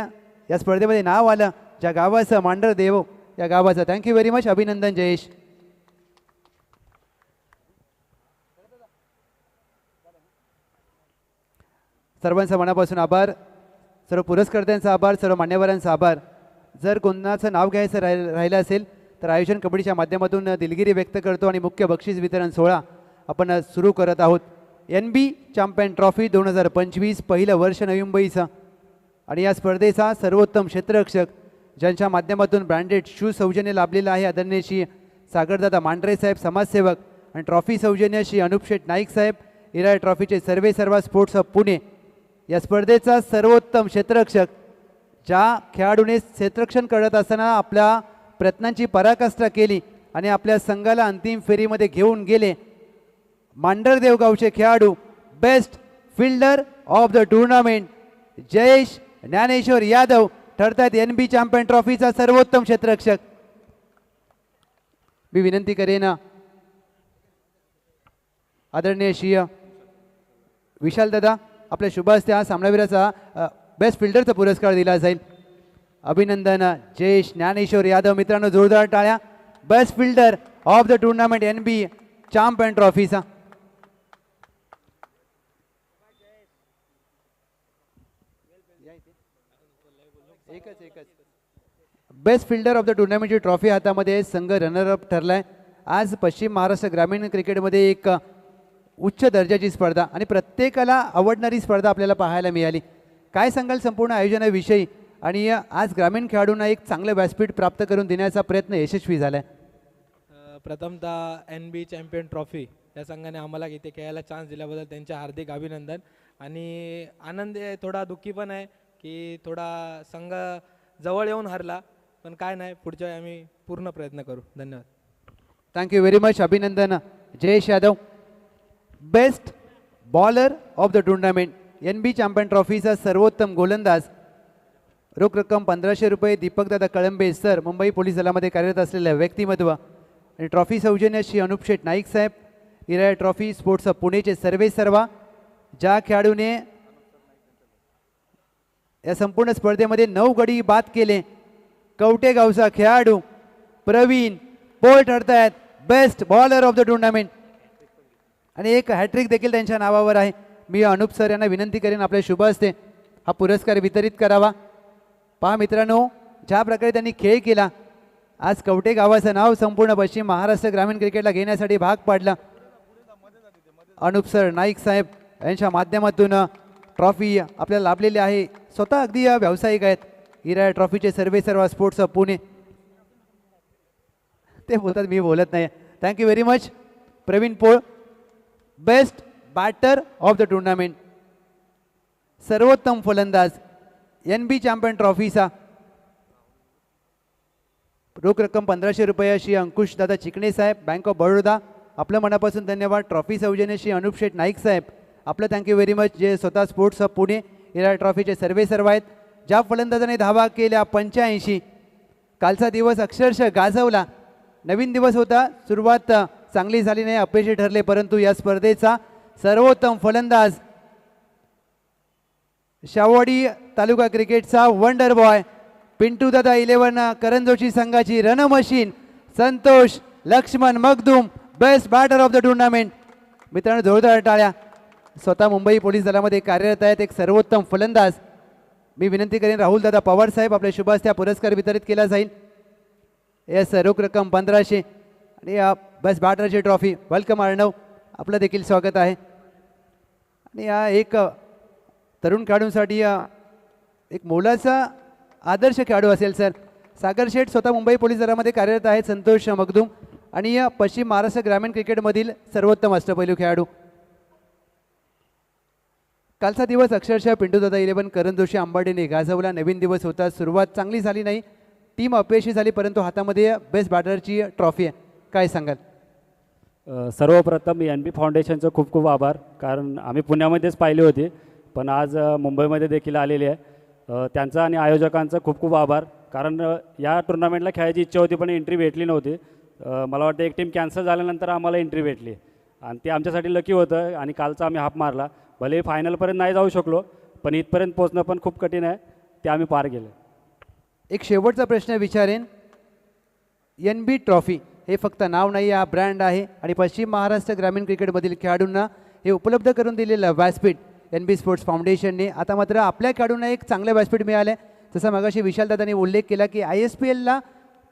[SPEAKER 1] या स्पर्धेमध्ये नाव आलं ज्या गावाचं मांढरदेव या गावाचं. Thank you very much. अभिनंदन जयेश. सर्वांचा मनापासून आभार, सर्व पुरस्कर्त्यांचा आभार, सर्व मान्यवरांचा आभार. जर कोणाचं नाव घ्यायचं राहिलं असेल तर आयोजन कमिटीच्या माध्यमातून दिलगिरी व्यक्त करतो आणि मुख्य बक्षीस वितरण सोहळा आपण सुरू करत आहोत. NB चॅम्पियन ट्रॉफी 2025 पहिलं वर्ष नवी मुंबईचं आणि या स्पर्धेचा सर्वोत्तम क्षेत्ररक्षक ज्यांच्या माध्यमातून ब्रँडेड शूज सौजन्य लाभलेलं आहे आदरणीय श्री सागरदादा मांढरे साहेब समाजसेवक आणि ट्रॉफी सौजन्य श्री अनुप शेठ नाईक साहेब इरा ट्रॉफीचे सर्वा स्पोर्ट्स हब पुणे. या स्पर्धेचा सर्वोत्तम क्षेत्ररक्षक ज्या खेळाडूने क्षेत्ररक्षण करत असताना आपल्या प्रयत्नांची पराकाष्ठा केली आणि आपल्या संघाला अंतिम फेरीमध्ये घेऊन गेले, मांढरदेव गावचे खेळाडू best fielder of the tournament Jayesh Dnyaneshwar Yadav ठरतात NB चॅम्पियन ट्रॉफीचा सर्वोत्तम क्षेत्ररक्षक. मी विनंती करेन आदरणीय श्री विशाल दादा आपल्या शुभ हस्ते हा सामनावीराचा बेस्ट फिल्डरचा पुरस्कार दिला जाईल. अभिनंदन जयेश ज्ञानेश्वर यादव. मित्रांनो जोरदार टाळ्या. Best fielder of the tournament NB champion ट्रॉफीचा. बेस्ट फिल्डर ऑफ द टुर्नामेंटची ट्रॉफी हातामध्ये संघ रनरअप ठरलाय. आज पश्चिम महाराष्ट्र ग्रामीण क्रिकेटमध्ये एक उच्च दर्जाची स्पर्धा आणि प्रत्येकाला आवडणारी स्पर्धा आपल्याला पाहायला मिळाली. काय सांगाल संपूर्ण आयोजनाविषयी आणि आज ग्रामीण खेळाडूंना एक चांगलं व्यासपीठ प्राप्त करून देण्याचा प्रयत्न यशस्वी झाला आहे?
[SPEAKER 6] प्रथमतः NB चॅम्पियन ट्रॉफी या संघाने आम्हाला इथे खेळायला चान्स दिल्याबद्दल त्यांचे हार्दिक अभिनंदन. आणि आनंद आहे, थोडा दुःखी पण आहे की थोडा संघ जवळ येऊन हरला, पण काय नाही, पुढच्या वेळी आम्ही पूर्ण प्रयत्न करू. धन्यवाद.
[SPEAKER 1] Thank you very much. अभिनंदन Jayesh Yadav. Best bowler of the tournament NB champion ट्रॉफीचा सर्वोत्तम गोलंदाज रोख रक्कम 1500 रुपये दीपकदादा कळंबे सर मुंबई पोलीस दलामध्ये कार्यरत असलेलं व्यक्तिमत्व आणि ट्रॉफी सौजन्य श्री अनुप शेठ नाईक साहेब इरा ट्रॉफी स्पोर्ट्स पुणेचे सर्वा ज्या खेळाडूने या संपूर्ण स्पर्धेमध्ये 9 गडी बाद केले, कवटेगावचा खेळाडू प्रवीण पोळ ठरतायत best bowler of the tournament आणि एक हॅट्रिक देखील त्यांच्या नावावर आहे. मी अनुप सर यांना विनंती करेन आपल्या शुभ हस्ते हा पुरस्कार वितरित करावा. पहा मित्रांनो, ज्या प्रकारे त्यांनी खेळ केला, आज कवटे गावाचं नाव संपूर्ण पश्चिम महाराष्ट्र ग्रामीण क्रिकेटला घेण्यासाठी भाग पाडला. अनुप सर नाईक साहेब यांच्या माध्यमातून ट्रॉफी आपल्याला लाभलेली आहे. स्वतः अगदी व्यावसायिक आहेत. इरा ट्रॉफीचे सर्वा स्पोर्ट्स पुणे. ते बोलतात, मी बोलत नाही. Thank you very much. Pravin Pol best batter of the tournament सर्वोत्तम फलंदाज NB चॅम्पियन ट्रॉफीचा रोख रक्कम 1500 रुपये श्री अंकुश दादा चिकणे साहेब बँक ऑफ बडोदा. आपलं मनापासून धन्यवाद. ट्रॉफी सौजन्य श्री अनुप शेठ नाईक साहेब आपलं थँक्यू व्हेरी मच, जे स्वतः स्पोर्ट्स हब पुणे इरा ट्रॉफीचे सर्व आहेत. ज्या फलंदाजाने धावा केल्या 85, कालचा दिवस अक्षरशः गाजवला. नवीन दिवस होता, सुरुवात चांगली झाली नाही, अपयशी ठरले, परंतु या स्पर्धेचा सर्वोत्तम फलंदाज शावडी तालुका क्रिकेटचा वंडर बॉय पिंटू दादा 11 करंजोशी संघाची run machine Santosh Laxman Magdum best batter of the tournament. मित्रांनो जोरदार टाळ्या. स्वतः मुंबई पोलीस दलामध्ये कार्यरत आहेत, एक सर्वोत्तम फलंदाज. मी विनंती करेन राहुल दादा पवार साहेब आपल्या शुभ हस्ते पुरस्कार वितरित केला जाईल. येस, रोख रक्कम 1500 आणि या बेस्ट बॅटरची ट्रॉफी. वेलकम अर्णव, आपलं देखील स्वागत आहे. आणि या एक तरुण खेळाडूंसाठी एक मोलाचा आदर्श खेळाडू असेल सर. सागर शेठ स्वतः मुंबई पोलीस दलामध्ये कार्यरत आहेत. संतोष मगदूम आणि या पश्चिम महाराष्ट्र ग्रामीण क्रिकेटमधील सर्वोत्तम अष्टपैलू खेळाडू. कालचा दिवस अक्षरशः पिंटूदादा 11 करंजोशी आंबाडीने गाजवला. नवीन दिवस होता, सुरुवात चांगली झाली नाही, टीम अपयशी झाली, परंतु हातामध्ये बेस्ट बॅटरची ट्रॉफी आहे. काय सांगाल?
[SPEAKER 7] सर्वप्रथम NB फाउंडेशनचं खूप खूप आभार, कारण आम्ही पुण्यामध्येच पाहिले होते, पण आज मुंबईमध्ये देखील आलेले आहे. त्यांचा आणि आयोजकांचा खूप खूप आभार, कारण या टुर्नामेंटला खेळायची इच्छा होती पण एंट्री भेटली नव्हती. मला वाटतं एक टीम कॅन्सल झाल्यानंतर आम्हाला एंट्री भेटली आणि ते आमच्यासाठी लकी होतं आणि कालचा आम्ही हाफ मारला. भले फायनलपर्यंत नाही जाऊ शकलो, पण इथपर्यंत पोहोचणं पण खूप कठीण आहे, ते आम्ही पार केलं.
[SPEAKER 1] एक शेवटचा प्रश्न विचारेन. NB ट्रॉफी हे फक्त नाव नाही, हा ब्रँड आहे आणि पश्चिम महाराष्ट्र ग्रामीण क्रिकेटमधील खेळाडूंना हे उपलब्ध करून दिलेलं व्यासपीठ NB स्पोर्ट्स फाउंडेशनने. आता मात्र आपल्या खेळाडूंना एक चांगलं व्यासपीठ मिळालं आहे. जसं मगाशी विशालदादांनी उल्लेख केला की ISPLला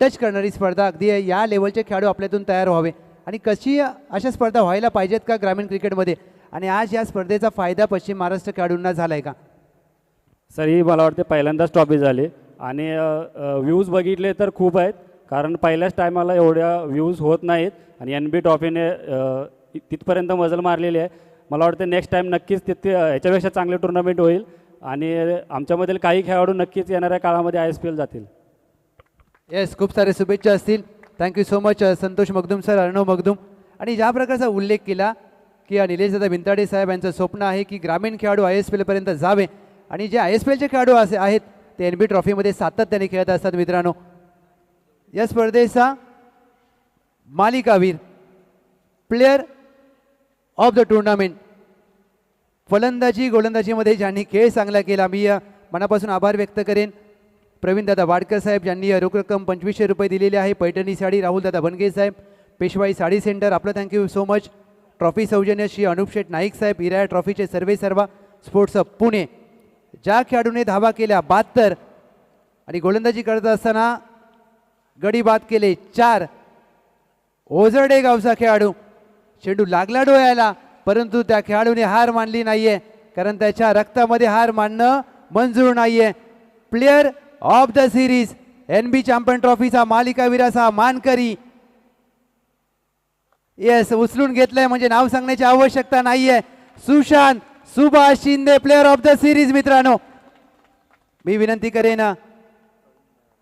[SPEAKER 1] टच करणारी स्पर्धा अगदी या लेवलचे खेळाडू आपल्यातून तयार व्हावे आणि कशी अशा स्पर्धा व्हायला पाहिजेत का ग्रामीण क्रिकेटमध्ये, आणि आज या स्पर्धेचा फायदा पश्चिम महाराष्ट्र खेळाडूंना झाला आहे का?
[SPEAKER 7] सर ही मला वाटते पहिल्यांदाच टॉपिक झाली आणि व्ह्यूज बघितले तर खूप आहेत, कारण पहिल्याच टायमाला एवढ्या व्ह्यूज होत नाहीत आणि NB ट्रॉफीने तिथपर्यंत मजल मारलेली आहे. मला वाटतं नेक्स्ट टाईम नक्कीच तिथे ह्याच्यापेक्षा चांगले टुर्नामेंट होईल आणि आमच्यामधील काही खेळाडू नक्कीच येणाऱ्या काळामध्ये ISPL जातील.
[SPEAKER 1] येस, खूप सारे शुभेच्छा असतील. Thank you so much Santosh Magdum sir, Arnav Magdum. आणि ज्या प्रकारचा उल्लेख केला की निलेशदादा भिंताडे साहेब यांचं स्वप्न आहे की ग्रामीण खेळाडू ISPLपर्यंत जावे आणि जे ISPLचे खेळाडू असे आहेत ते NB ट्रॉफीमध्ये सातत्याने खेळत असतात. मित्रांनो, या स्पर्धेचा मालिकावीर, प्लेयर ऑफ द टुर्नामेंट, फलंदाजी गोलंदाजीमध्ये ज्यांनी खेळ चांगला केला, मी मनापासून आभार व्यक्त करेन. प्रवीणदादा वाडकर साहेब ज्यांनी रोख रक्कम 2500 रुपये दिलेली आहे. पैठणी साडी राहुलदादा बनगे साहेब, पेशवाई साडी सेंटर, आपलं थँक्यू सो मच. ट्रॉफी सौजन्य श्री अनुप शेठ नाईक साहेब, इराया ट्रॉफीचे सर्वे सर्वा स्पोर्ट्स पुणे. ज्या खेळाडूने धावा केल्या 72 आणि गोलंदाजी करत असताना गडी बाद केले 4, ओझरडे गावचा खेळाडू. चेंडू लागला डोळ्याला परंतु त्या खेळाडूने हार मानली नाहीये, कारण त्याच्या रक्तामध्ये हार मानणं मंजूर नाहीये. Player of the series, NB champion ट्रॉफीचा मालिकावीराचा मानकरी. येस, उचलून घेतलंय म्हणजे नाव सांगण्याची आवश्यकता नाहीये. Sushant Subhash Shinde, player of the series. मित्रांनो, मी विनंती करेन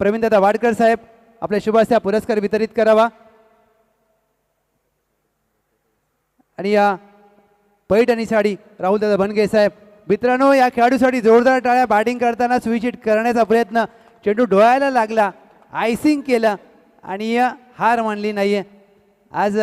[SPEAKER 1] प्रवीणदादा वाडकर साहेब आपल्या शुभास्या पुरस्कार वितरित करावा आणि या पैठणी साडी राहुलदादा बनगे साहेब. मित्रांनो, या खेळाडूसाठी जोरदार टाळ्या. बॅटिंग करताना स्विच करण्याचा प्रयत्न, चेंडू डोळ्याला लागला, आयसिंग केलं आणि हार मानली नाहीये. आज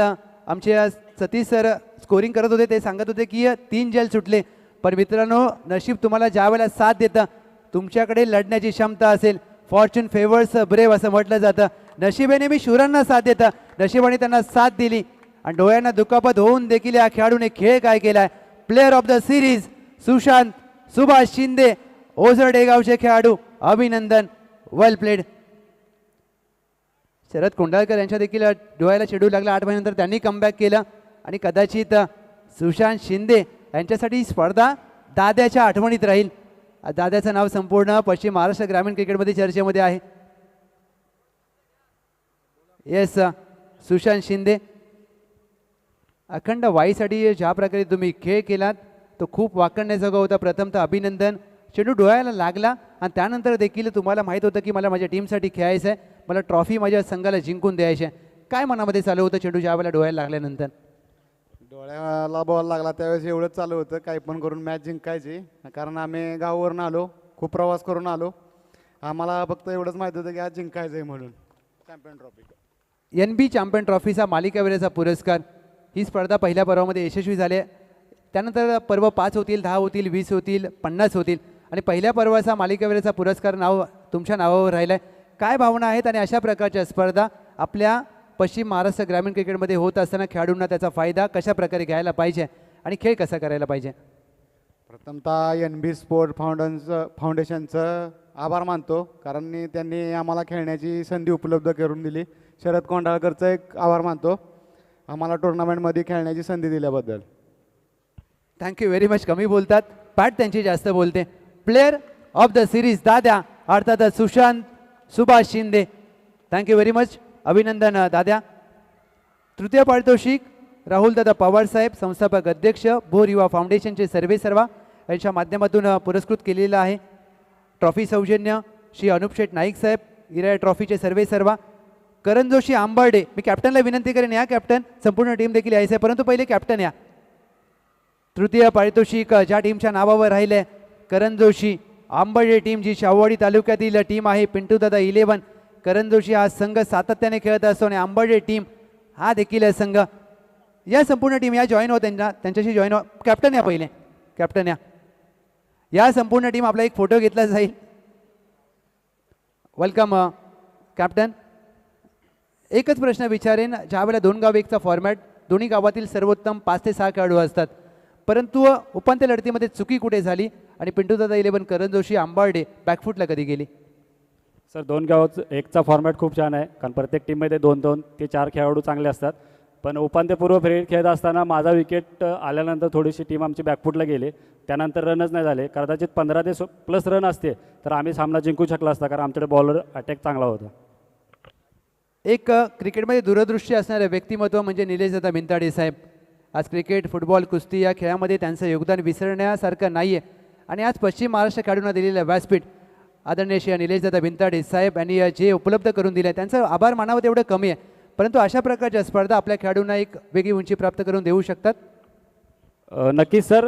[SPEAKER 1] आमचे सतीश सर स्कोरिंग करत होते, ते सांगत होते की 3 जल सुटले. पण मित्रांनो, नशीब तुम्हाला ज्या वेळेला साथ देतं, तुमच्याकडे लढण्याची क्षमता असेल, फॉर्च्यून फेवर्स ब्रेव असं म्हटलं जातं. नशिबेने मी शूरांना साथ देतं, नशिबाने त्यांना साथ दिली आणि डोळ्यांना दुखापत होऊन देखील या खेळाडूने खेळ काय केलाय. Player of the series Sushant Subhash Shinde, Ozarde गावचे खेळाडू, अभिनंदन, वेल प्लेड. शरद कोंडाळकर यांच्या देखील डोळ्याला चेंडू लागला 8 महिन्यानंतर, त्यांनी कमबॅक केलं आणि कदाचित सुशांत शिंदे यांच्यासाठी ही स्पर्धा दाद्याच्या आठवणीत राहील. दाद्याचं नाव संपूर्ण पश्चिम महाराष्ट्र ग्रामीण क्रिकेटमध्ये चर्चेमध्ये आहे. येस, सुशांत शिंदे, अखंड वाईसाठी ज्या प्रकारे तुम्ही खेळ केलात तो खूप वाकण्याजोगा होता. प्रथमतः अभिनंदन. चेंडू डोळ्याला लागला आणि त्यानंतर देखील तुम्हाला माहीत होतं की मला माझ्या टीमसाठी खेळायचं आहे, मला ट्रॉफी माझ्या संघाला जिंकून द्यायची आहे. काय मनामध्ये चालू होतं चेंडू ज्या वेळेला डोळ्याला लागल्यानंतर?
[SPEAKER 5] डोळ्याला बॉल लागला त्यावेळेस एवढंच चालू होतं, काही पण करून मॅच जिंकायची, कारण आम्ही गावावरून आलो, खूप प्रवास करून आलो. आम्हाला फक्त एवढंच माहीत होतं की आज जिंकायचं आहे म्हणून. चॅम्पियन ट्रॉफी,
[SPEAKER 1] NB चॅम्पियन ट्रॉफीचा मालिकावीराचा पुरस्कार. ही स्पर्धा पहिल्या पर्वामध्ये यशस्वी झाली आहे. त्यानंतर पर्व 5 होतील, 10 होतील, 20 होतील, 50 होतील आणि पहिल्या पर्वाचा मालिकावीराचा पुरस्कार तुमच्या नावावर राहिला आहे. काय भावना आहेत आणि अशा प्रकारच्या स्पर्धा आपल्या पश्चिम महाराष्ट्र ग्रामीण क्रिकेटमध्ये होत असताना खेळाडूंना त्याचा फायदा कशा प्रकारे घ्यायला पाहिजे आणि खेळ कसा करायला पाहिजे?
[SPEAKER 5] प्रथमतः NB स्पोर्ट फाउंडेशनचं आभार मानतो, कारण त्यांनी आम्हाला खेळण्याची संधी उपलब्ध करून दिली. शरद कोंडाळकरचं एक आभार मानतो, आम्हाला टुर्नामेंटमध्ये खेळण्याची संधी दिल्याबद्दल.
[SPEAKER 1] Thank you very much. कमी बोलतात, पॅट त्यांची जास्त बोलते. प्लेयर ऑफ द सिरीज दाद्या, अर्थातच Sushant Subhash Shinde. Thank you very much, अभिनंदन दाद्या. तृतीय पारितोषिक राहुलदादा पवार साहेब, संस्थापक अध्यक्ष भोर युवा फाउंडेशनचे सर्वे सर्वा यांच्या माध्यमातून पुरस्कृत केलेलं आहे. ट्रॉफी सौजन्य श्री अनुप शेठ नाईक साहेब, इराया ट्रॉफीचे सर्वे सर्वा. करण जोशी आंबर्डे, मी कॅप्टनला विनंती करेन, या कॅप्टन, संपूर्ण टीम देखील यायचं आहे परंतु पहिले कॅप्टन या. तृतीय पारितोषिक ज्या टीमच्या नावावर राहिले, करण जोशी आंबर्डे टीम, जी शाहूवाडी तालुक्यातील टीम आहे. पिंटूदादा 11. करण जोशी हा संघ सातत्याने खेळत असतो आणि आंबर्डे टीम हा देखील आहे संघ. या संपूर्ण टीम या जॉईन हो, त्यांच्याशी जॉईन हो. कॅप्टन या पहिले, कॅप्टन या. या संपूर्ण टीम आपला एक फोटो घेतला जाईल. Welcome captain. एकच प्रश्न विचारेन, ज्या वेळेला 2 गाव 1चा फॉर्मॅट, दोन्ही गावातील सर्वोत्तम 5 ते 6 खेळाडू असतात, परंतु उपांत्य लढतीमध्ये चुकी कुठे झाली आणि पिंटूदादा 11 करण जोशी आंबार्डे बॅकफुटला कधी गेली?
[SPEAKER 7] सर 2 गावाचं एकचा फॉर्मॅट खूप छान आहे, कारण प्रत्येक टीममध्ये 2-2 ते 4 खेळाडू चांगले असतात. पण उपांत्यपूर्व फेरीत खेळत असताना माझा विकेट आल्यानंतर थोडीशी टीम आमची बॅकफुटला गेली. त्यानंतर रनच नाही झाले. कदाचित 15 ते प्लस रन असते तर आम्ही सामना जिंकू शकला असता, कारण आमच्याकडे बॉलर अटॅक चांगला होता.
[SPEAKER 1] एक क्रिकेटमध्ये दूरदृष्टी असणारे व्यक्तिमत्व म्हणजे निलेशदादा भिंताडे साहेब. आज क्रिकेट, फुटबॉल, कुस्ती या खेळामध्ये त्यांचं योगदान विसरण्यासारखं नाही आहे. आणि आज पश्चिम महाराष्ट्र खेळाडूंना दिलेलं व्यासपीठ आदरणीय श्री निलेशदादा भिंताडे साहेब यांनी जे उपलब्ध करून दिलं आहे त्यांचं आभार मानावं तेवढं कमी आहे. परंतु अशा प्रकारच्या स्पर्धा आपल्या खेळाडूंना एक वेगळी उंची प्राप्त करून देऊ शकतात.
[SPEAKER 7] नक्कीच सर,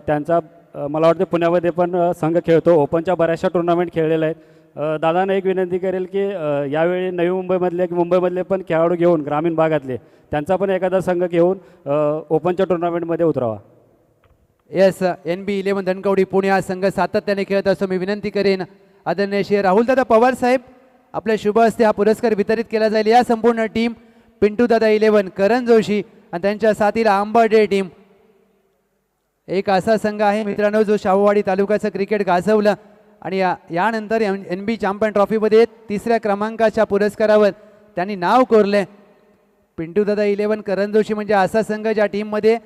[SPEAKER 7] त्यांचा मला वाटतं पुण्यामध्ये पण संघ खेळतो, ओपनच्या बऱ्याचशा टुर्नामेंट खेळलेल्या आहेत. दादांना एक विनंती करेल की यावेळी नवी मुंबईमधले की मुंबईमधले पण खेळाडू घेऊन ग्रामीण भागातले त्यांचा पण एखादा संघ घेऊन ओपनच्या टुर्नामेंटमध्ये उतरावा.
[SPEAKER 1] येस, NB11 धनकवडी पुणे हा संघ सातत्याने खेळत असतो. मी विनंती करेन आदरणीय श्री राहुलदादा पवार साहेब, आपल्या शुभ हस्ते हा पुरस्कार वितरित केला जाईल. या संपूर्ण टीम पिंटूदादा 11 करण जोशी आणि त्यांच्या साथीला आंबाडे टीम एक असा संघ आहे मित्रांनो जो शाहूवाडी तालुक्याचं क्रिकेट गाजवलं आणि यानंतर NB चॅम्पियन ट्रॉफीमध्ये 3ऱ्या क्रमांकाच्या पुरस्कारावर त्यांनी नाव कोरले. पिंटूदादा 11 करण जोशी म्हणजे असा संघ ज्या टीममध्ये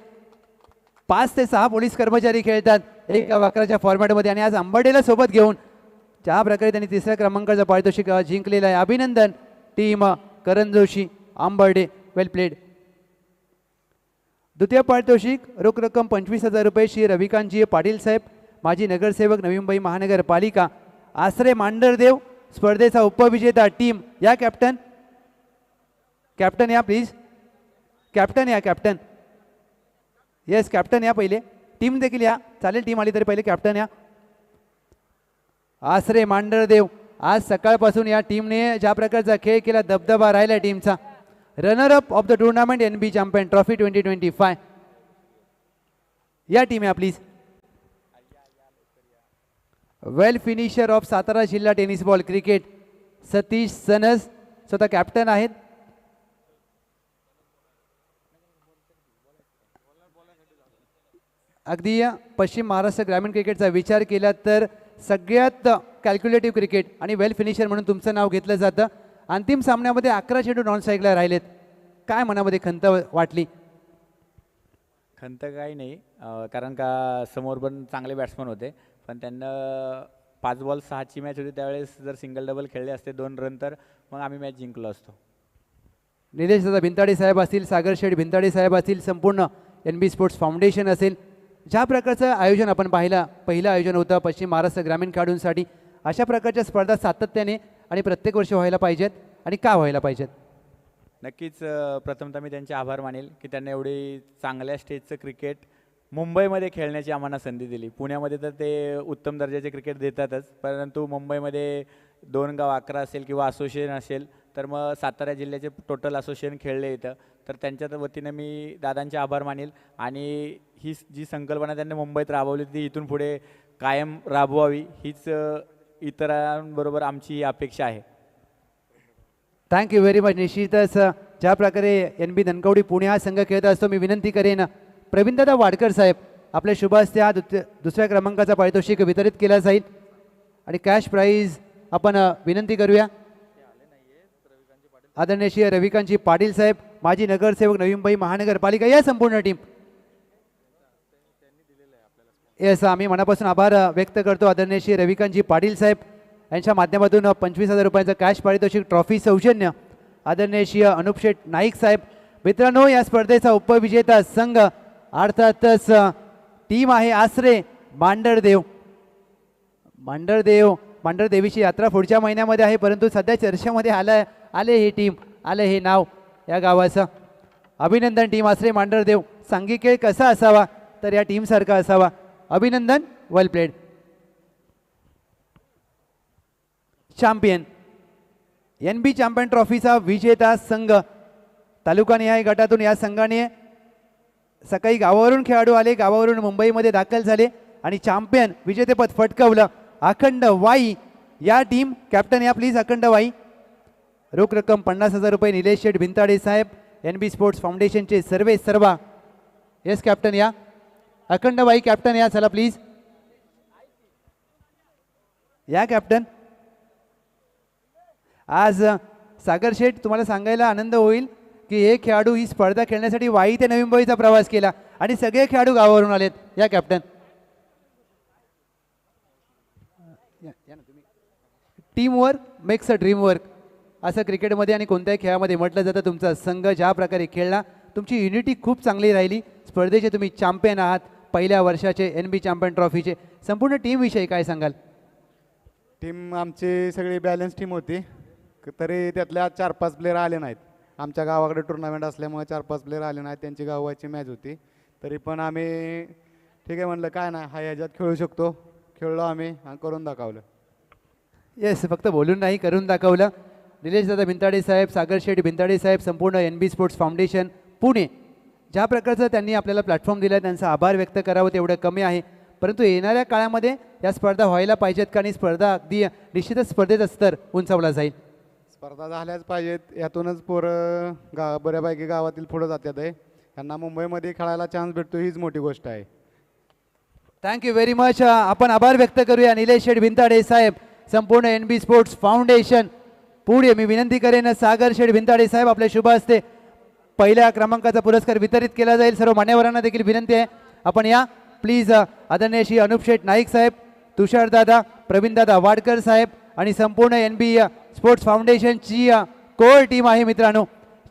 [SPEAKER 1] 5 ते 6 पोलीस कर्मचारी खेळतात एका वाकराच्या फॉर्मॅटमध्ये आणि आज आंबाडेला सोबत घेऊन ज्या प्रकारे त्यांनी 3ऱ्या क्रमांकाचं पारितोषिक जिंकलेलं आहे. अभिनंदन टीम करण जोशी आंबाडे, वेल प्लेड. द्वितीय पारितोषिक रोख रक्कम 25,000 रुपये श्री रविकांतजी पाटील साहेब, माजी नगरसेवक नवी मुंबई महानगरपालिका. आसरे मांडरदेव स्पर्धेचा उपविजेता टीम या. कॅप्टन या प्लीज. कॅप्टन येस कॅप्टन या. पहिले टीम देखील या, चालेल टीम आली तरी पहिले कॅप्टन या. आसरे मांडरदेव आज सकाळपासून या टीमने ज्या प्रकारचा खेळ केला, दबदबा राहिला टीमचा. Runner up of the tournament NB champion trophy 2025 या टीम या please. Well finisher of Satara जिल्हा tennis ball cricket Satish Sanas स्वतः कॅप्टन आहेत. अगदी पश्चिम महाराष्ट्र ग्रामीण क्रिकेटचा विचार केला तर सगळ्यात कॅल्क्युलेटिव्ह क्रिकेट आणि वेल फिनिशर म्हणून तुमचं नाव घेतलं जातं. अंतिम सामन्यामध्ये 11 चेंडू नॉन स्ट्राईकला राहिलेत, काय मनामध्ये खंत वाटली?
[SPEAKER 8] खंत काही नाही, कारण का समोर पण चांगले बॅट्समन होते, पण त्यांना 5 बॉल 6ची मॅच होती त्यावेळेस जर सिंगल डबल खेळले असते 2 रन तर मग आम्ही मॅच जिंकलो असतो.
[SPEAKER 1] निलेशदादा भिंताडे साहेब असतील, सागर शेठ भिंताडे साहेब असतील, संपूर्ण NB स्पोर्ट्स फाउंडेशन असेल, ज्या प्रकारचं आयोजन आपण पहिलं आयोजन होतं पश्चिम महाराष्ट्र ग्रामीण खेळाडूंसाठी. अशा प्रकारच्या स्पर्धा सातत्याने आणि प्रत्येक वर्षी व्हायला पाहिजेत आणि का व्हायला पाहिजेत?
[SPEAKER 8] नक्कीच प्रथमतः मी त्यांचे आभार मानेल की त्यांनी एवढी चांगल्या स्टेजचं क्रिकेट मुंबईमध्ये खेळण्याची आम्हाला संधी दिली. पुण्यामध्ये तर ते उत्तम दर्जाचे क्रिकेट देतातच, परंतु मुंबईमध्ये 2 गाव 11 असेल किंवा असोसिएशन असेल तर मग सातारा जिल्ह्याचे टोटल असोसिएशन खेळले इथं, तर त्यांच्या वतीनं मी दादांचे आभार मानेल. आणि ही जी संकल्पना त्यांनी मुंबईत राबवली ती इथून पुढे कायम राबवावी हीच इतरांबरोबर आमची अपेक्षा आहे.
[SPEAKER 1] Thank you very much. निश्चितच ज्या प्रकारे NB धनकवडी पुणे हा संघ खेळत असतो, मी विनंती करेन प्रवीणदादा वाडकर साहेब, आपल्या शुभ हस्ते हा 2ऱ्या क्रमांकाचा पारितोषिक वितरित केला जाईल आणि कॅश प्राईज आपण विनंती करूया. आदरणीय श्री रविकांतजी पाटील साहेब, माजी नगरसेवक नवी मुंबई महानगरपालिका, या संपूर्ण टीम. येस, आम्ही मनापासून आभार व्यक्त करतो आदरणीय श्री रविकांतजी पाटील साहेब यांच्या माध्यमातून 25,000 रुपयांचं कॅश पारितोषिक ट्रॉफी सौजन्य आदरणीय श्री अनुप शेठ नाईक साहेब. मित्रांनो, या स्पर्धेचा उपविजेता संघ अर्थातच टीम आहे आसरे मांडरदेव. मांडरदेवीची यात्रा पुढच्या महिन्यामध्ये आहे, परंतु सध्या चर्चेमध्ये आले ही टीम, आलं हे नाव या गावाचं. अभिनंदन टीम आसरे मांडरदेव. सांघिक खेळ कसा असावा तर या टीमसारखा असावा. अभिनंदन, वेल प्लेड. चॅम्पियन NB चॅम्पियन ट्रॉफीचा विजेता संघ तालुकानिहाय गटातून या संघाने सकाळी गावावरून खेळाडू आले, गावावरून मुंबईमध्ये दाखल झाले आणि चॅम्पियन विजेतेपद फटकावलं. अखंड वाई या टीम. कॅप्टन या प्लीज. अखंड वाई. रोख रक्कम 50,000 रुपये निलेश शेठ भिंताडे साहेब, NB स्पोर्ट्स फाउंडेशनचे सर्वा. येस कॅप्टन या. अखंडबाई कॅप्टन या चला प्लीज या कॅप्टन. आज सागर शेठ तुम्हाला सांगायला आनंद होईल की हे खेळाडू ही स्पर्धा खेळण्यासाठी वाई ते नवी मुंबईचा प्रवास केला आणि सगळे खेळाडू गावावरून आलेत. या captain. Team work makes a dream work असं क्रिकेटमध्ये आणि कोणत्याही खेळामध्ये म्हटलं जातं. तुमचा संघ ज्या प्रकारे खेळला तुमची युनिटी खूप चांगली राहिली. स्पर्धेचे तुम्ही चॅम्पियन आहात पहिल्या वर्षाचे NB चॅम्पियन ट्रॉफीचे. संपूर्ण टीमविषयी काय सांगाल?
[SPEAKER 5] टीम आमची सगळी बॅलन्स टीम होती. तरी त्यातल्या 4-5 प्लेयर आले नाहीत. आमच्या गावाकडे टुर्नामेंट असल्यामुळे 4-5 प्लेयर आले नाहीत. त्यांची गावाची मॅच होती. तरी पण आम्ही ठीक आहे म्हणलं काय नाही हा ह्याच्यात खेळू शकतो. खेळलो आम्ही आणि करून दाखवलं.
[SPEAKER 1] येस फक्त बोलून नाही करून दाखवलं. निलेशदादा भिंताडे साहेब, सागर शेठ भिंताडे साहेब, संपूर्ण NB स्पोर्ट्स फाउंडेशन पुणे ज्या प्रकारचं त्यांनी आपल्याला प्लॅटफॉर्म दिला त्यांचा आभार व्यक्त करावं तेवढं कमी आहे. परंतु येणाऱ्या काळामध्ये या स्पर्धा व्हायला पाहिजेत का? आणि स्पर्धा अगदी निश्चितच स्पर्धेचा स्तर उंचावला जाईल.
[SPEAKER 5] स्पर्धा झाल्याच पाहिजेत. यातूनच पोरं बऱ्यापैकी गावातील पुढं जातात आहे. त्यांना मुंबईमध्ये खेळायला चान्स भेटतो हीच मोठी गोष्ट आहे.
[SPEAKER 1] Thank you very much. आपण आभार व्यक्त करूया निलेश शेठ भिंताडे साहेब, संपूर्ण NB स्पोर्ट्स फाउंडेशन पुढे. मी विनंती करेन सागर शेठ भिंताडे साहेब आपल्या शुभ हस्ते पहिल्या क्रमांकाचा पुरस्कार वितरित केला जाईल. सर्व मान्यवरांना देखील विनंती आहे आपण या प्लीज. आदरणीय श्री अनुप शेठ नाईक साहेब, तुषारदादा, प्रवीणदादा वाडकर साहेब आणि संपूर्ण NB स्पोर्ट्स फाउंडेशनची कोर टीम आहे मित्रांनो.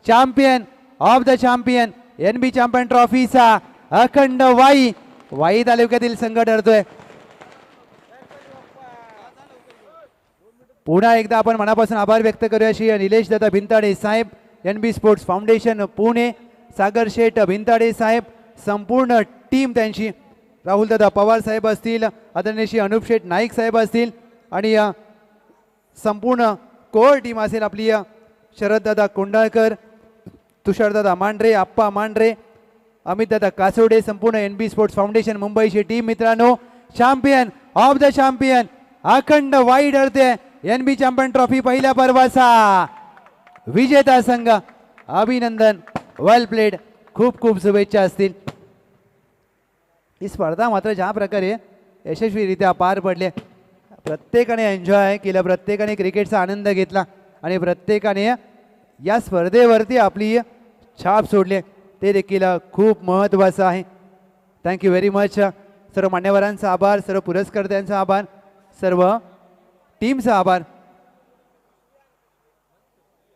[SPEAKER 1] Champion of the champion NB champion ट्रॉफीचा अखंड वाई तालुक्यातील संघ ठरतोय. पुन्हा एकदा आपण मनापासून आभार व्यक्त करूया श्री निलेश दादा भिंताडे साहेब, NB स्पोर्ट्स फाउंडेशन पुणे, सागर शेठ भिंताडे साहेब, संपूर्ण टीम त्यांची, राहुलदादा पवार साहेब असतील, आदरणीय श्री अनुप शेठ नाईक साहेब असतील आणि संपूर्ण कोर टीम असेल आपली. शरददादा कोंडाळकर, तुषारदादा मांढरे, आप्पा मांढरे, अमितदादा कासोडे, संपूर्ण NB स्पोर्ट्स फाउंडेशन मुंबईची टीम मित्रांनो. चॅम्पियन ऑफ द चॅम्पियन अखंड वाई ठरते NB चॅम्पियन ट्रॉफी पहिल्या पर्वाचा विजेता संघ. अभिनंदन, वेल प्लेड, खूप खूप शुभेच्छा असतील. ही स्पर्धा मात्र ज्या प्रकारे यशस्वीरित्या पार पडले, प्रत्येकाने एन्जॉय केलं, प्रत्येकाने क्रिकेटचा आनंद घेतला आणि प्रत्येकाने या स्पर्धेवरती आपली छाप सोडली, ते देखील खूप महत्त्वाचं आहे. Thank you very much. सर्व मान्यवरांचा आभार, सर्व पुरस्कर्त्यांचा आभार, सर्व टीमचा आभार.